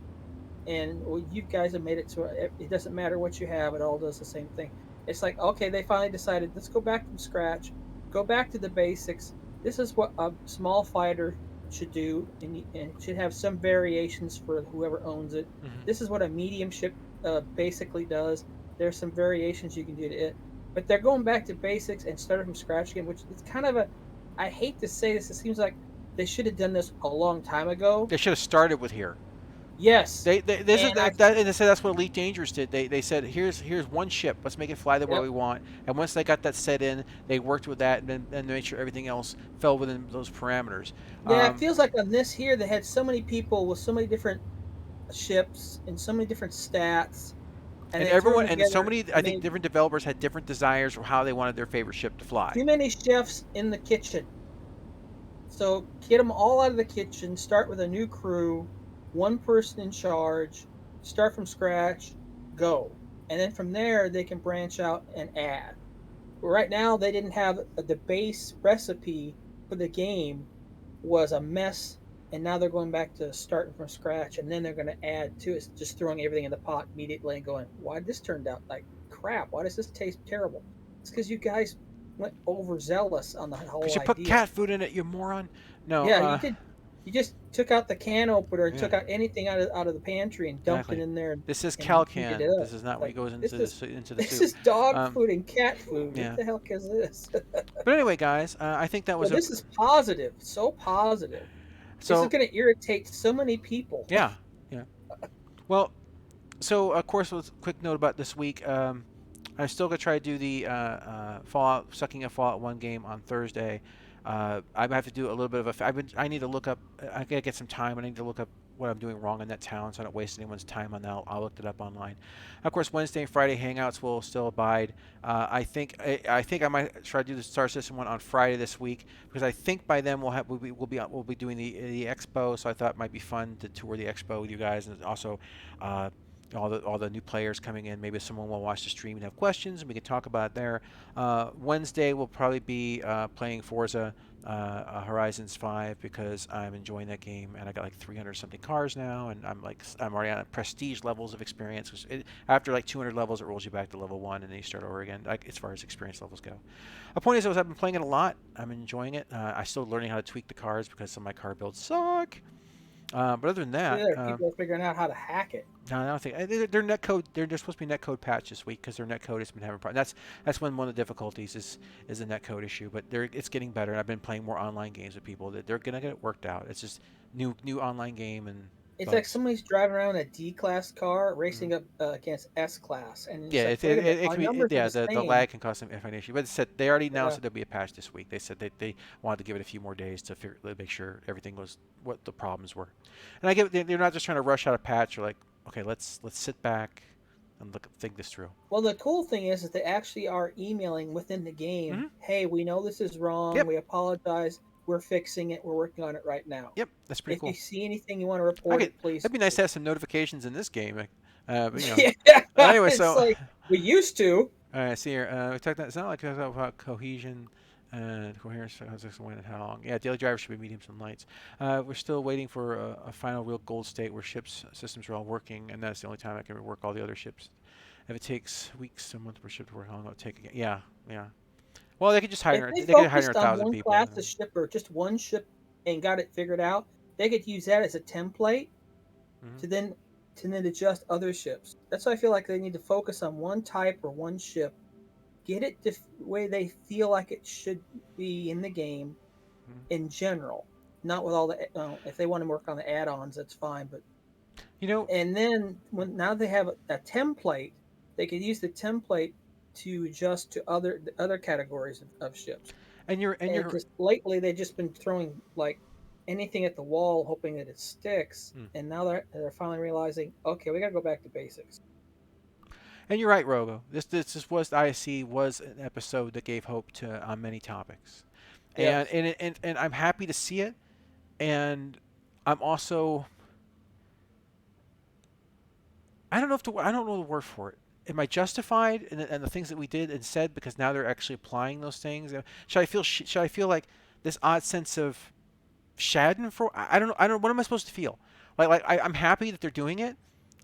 S2: And well, you guys have made it so it doesn't matter what you have; it all does the same thing. It's like, okay, they finally decided, let's go back from scratch, go back to the basics. This is what a small fighter should do, and should have some variations for whoever owns it.
S1: Mm-hmm.
S2: This is what a medium ship basically does. There's some variations you can do to it, but they're going back to basics and starting from scratch again, which is kind of a. I hate to say this. It seems like they should have done this a long time ago.
S1: They should have started with here.
S2: Yes,
S1: They this is
S2: and I.
S1: and they said that's what Elite Dangerous did. They said here's one ship. Let's make it fly the way
S2: Yep.
S1: we want. And once they got that set in, they worked with that and made sure everything else fell within those parameters.
S2: Yeah, it feels like on this here they had so many people with so many different ships and so many different stats, and
S1: And
S2: they threw
S1: everyone
S2: them
S1: and so
S2: together
S1: many
S2: and
S1: I think
S2: made
S1: different developers had different desires for how they wanted their favorite ship to fly.
S2: too many chefs in the kitchen. So get them all out of the kitchen, start with a new crew, one person in charge, start from scratch, go. And then from there they can branch out and add. Right now they didn't have the base recipe for the game was a mess, and now they're going back to starting from scratch, and then they're going to add to it, just throwing everything in the pot immediately and going, why did this turned out like crap? Why does this taste terrible? It's because you guys went overzealous on the
S1: Because
S2: whole
S1: you put
S2: idea.
S1: cat food in it, you moron. No,
S2: Yeah, you did. You just took out the can opener and
S1: yeah,
S2: took out anything out of the pantry and dumped it
S1: exactly.
S2: in there
S1: This is
S2: and heated
S1: Calcan.
S2: it up.
S1: This is not what
S2: Like
S1: goes
S2: this is
S1: into the
S2: this
S1: soup.
S2: is dog
S1: Um,
S2: food and cat food. What
S1: yeah.
S2: the hell is this?
S1: But anyway, guys, I think that
S2: So
S1: was a
S2: this is positive, so positive. This is
S1: so
S2: going to irritate so many people.
S1: yeah, yeah. Well, so of course, with a quick note about this week, I'm still gonna try to do the Fallout, sucking a Fallout 1 game on Thursday. I have to do a little bit of a. I need to look up. I gotta get some time. I need to look up what I'm doing wrong in that town, so I don't waste anyone's time on that. I'll look it up online. Of course, Wednesday and Friday hangouts will still abide. I think I might try to do the Star System one on Friday this week because I think by then we'll be doing the expo. So I thought it might be fun to tour the expo with you guys and also. Uh, all the new players coming in. Maybe someone will watch the stream and have questions, and we can talk about it there. Wednesday we'll probably be playing Forza Horizons 5 because I'm enjoying that game, and I got like 300 something cars now, and I'm already on prestige levels of experience. After like 200 levels, it rolls you back to level 1, and then you start over again. Like as far as experience levels go. The point is, I've been playing it a lot. I'm enjoying it. I'm still learning how to tweak the cars because some of my car builds suck. But other than that,
S2: Yeah, people are figuring out how to hack it.
S1: no, I don't think their netcode. They're supposed to be netcode patch this week because their netcode has been having problems. That's one of the difficulties is the netcode issue. But it's getting better. And I've been playing more online games with people that they're gonna get it worked out. It's just new online game and
S2: It's like
S1: bugs.
S2: somebody's driving around a D class car
S1: Mhm.
S2: racing up against S class, and it's
S1: Yeah,
S2: like, wait a minute,
S1: it
S2: our
S1: can be
S2: numbers are
S1: yeah
S2: the
S1: the
S2: same.
S1: lag can cause some issue. But it said they already announced
S2: Yeah,
S1: that there'll be a patch this week. They said they wanted to give it a few more days to make sure everything was what the problems were. And I get they're not just trying to rush out a patch. They're like, okay, let's sit back and think this through.
S2: well, the cool thing is that they actually are emailing within the game.
S1: Hmm.
S2: Hey, we know this is wrong.
S1: Yep.
S2: We apologize. We're fixing it. We're working on it right now.
S1: Yep, that's pretty
S2: If you
S1: cool.
S2: see anything you want to report
S1: Okay,
S2: it, please
S1: that'd be nice
S2: do.
S1: to have some notifications in this game. But,
S2: Yeah,
S1: anyway,
S2: it's
S1: so
S2: like we used to.
S1: see here. We talked. It's not like we talked about cohesion and coherence. How's this when and how long? Yeah, daily drivers should be mediums and lights. We're still waiting for a final real gold state where ships systems are all working, and that's the only time I can rework all the other ships. If it takes weeks, a month for ship to work, how long will it take again? Yeah, yeah. Well, they could just
S2: If
S1: hire.
S2: they
S1: They could hire
S2: focused on
S1: 1,000
S2: one
S1: people.
S2: class of ship or just one ship and got it figured out, they could use that as a template
S1: Hmm.
S2: to then adjust other ships. That's why I feel like they need to focus on one type or one ship get it the way they feel like it should be in the game in general, not with all the if they want to work on the add-ons, that's fine. But
S1: You know,
S2: and then when now they have a template, they could use the template to adjust to other categories of ships.
S1: and
S2: And
S1: you're
S2: because lately they've just been throwing like anything at the wall, hoping that it sticks.
S1: mm.
S2: And now they're finally realizing, okay, we got to go back to basics.
S1: And you're right, Rogo. This was ISC was an episode that gave hope to on many topics, and
S2: Yes.
S1: and I'm happy to see it. And I'm also I don't know the word for it. Am I justified in the things that we did and said because now they're actually applying those things? Should I feel like this odd sense of Schadenfreude? I don't know. I don't. What am I supposed to feel? I'm happy that they're doing it.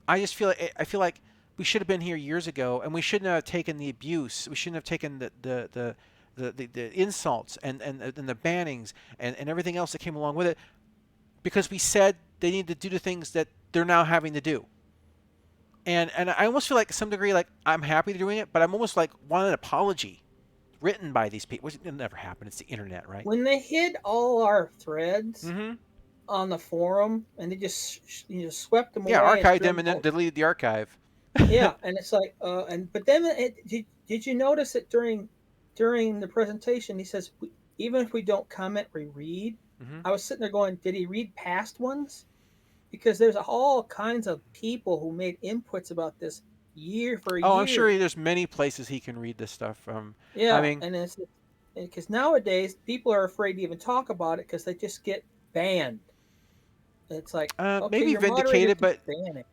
S1: I feel like we should have been here years ago, and we shouldn't have taken the abuse. We shouldn't have taken the insults and the bannings and everything else that came along with it because we said they need to do the things that they're now having to do. And I almost feel like to some degree like I'm happy they're doing it, but I'm almost like want an apology written by these people. Which it'll never happen. It's the internet, right?
S2: When they hid all our threads
S1: Mm-hmm.
S2: on the forum and they just swept them
S1: Yeah,
S2: away and
S1: archived
S2: threw
S1: them
S2: them
S1: and then
S2: out.
S1: deleted the archive.
S2: Yeah, and it's like but then did you notice that during the presentation he says even if we don't comment, we read.
S1: Mm-hmm.
S2: I was sitting there going, did he read past ones? Because there's all kinds of people who made inputs about this year for
S1: Oh, I'm sure
S2: years.
S1: there's many places he can read this stuff from. I
S2: Yeah,
S1: mean,
S2: and it's because nowadays people are afraid to even talk about it because they just get banned. It's like, okay,
S1: maybe
S2: your moderator
S1: vindicated,
S2: keeps
S1: but
S2: banning.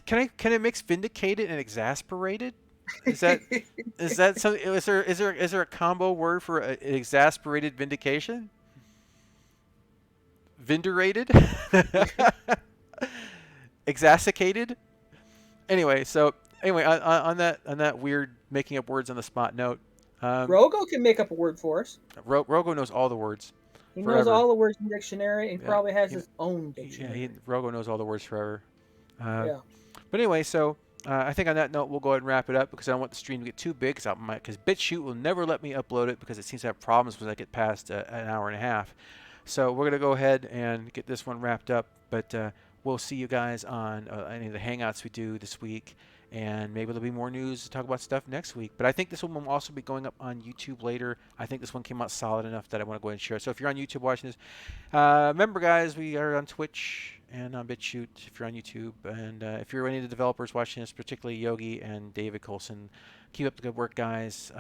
S1: can I mix vindicated and exasperated? Is that something? Is there a combo word for exasperated vindication? Vinderated, exacerbated. Anyway, on that weird making up words on the spot note, um,
S2: Rogo can make up a word for us.
S1: Rogo knows all the words
S2: He knows
S1: forever.
S2: all the words in the dictionary and
S1: Yeah,
S2: probably has his own
S1: he
S2: dictionary.
S1: Rogo knows all the words forever. Uh,
S2: Yeah.
S1: but anyway, I think on that note we'll go ahead and wrap it up because I don't want the stream to get too big because BitChute will never let me upload it because it seems to have problems when I get past an hour and a half. So we're gonna go ahead and get this one wrapped up. But we'll see you guys on any of the hangouts we do this week. And maybe there'll be more news to talk about stuff next week. But I think this one will also be going up on YouTube later. I think this one came out solid enough that I want to go ahead and share it. So if you're on YouTube watching this, remember, guys, we are on Twitch and on BitChute if you're on YouTube. And if you're any of the developers watching this, particularly Yogi and David Colson, keep up the good work, guys.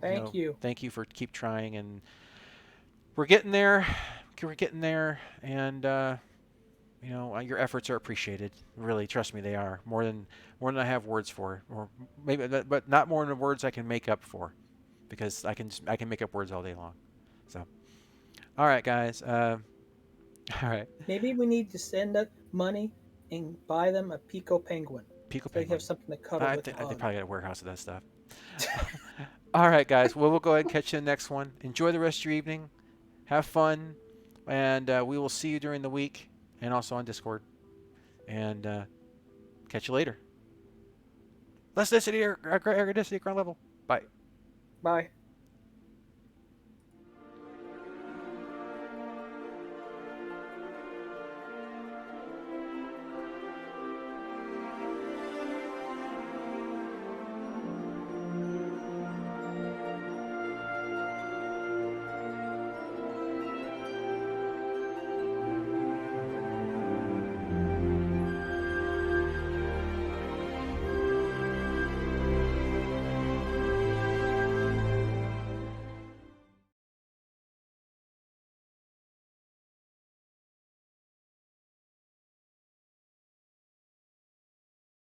S2: Thank you.
S1: Thank you for keep trying. And we're getting there. We're getting there. And your efforts are appreciated. Really, trust me, they are more than I have words for, or maybe, but not more than words I can make up for, because I can make up words all day long. So, all right, guys. All right,
S2: Maybe we need to send up money and buy them a Pico Penguin.
S1: Pico
S2: So they have
S1: Penguin.
S2: something to cuddle with and
S1: They
S2: hug.
S1: probably got a warehouse of that stuff. All right, guys. Well, we'll go ahead and catch you in the next one. Enjoy the rest of your evening. Have fun, and we will see you during the week and also on Discord. And catch you later. Less density, air density, ground level. Bye.
S2: Bye.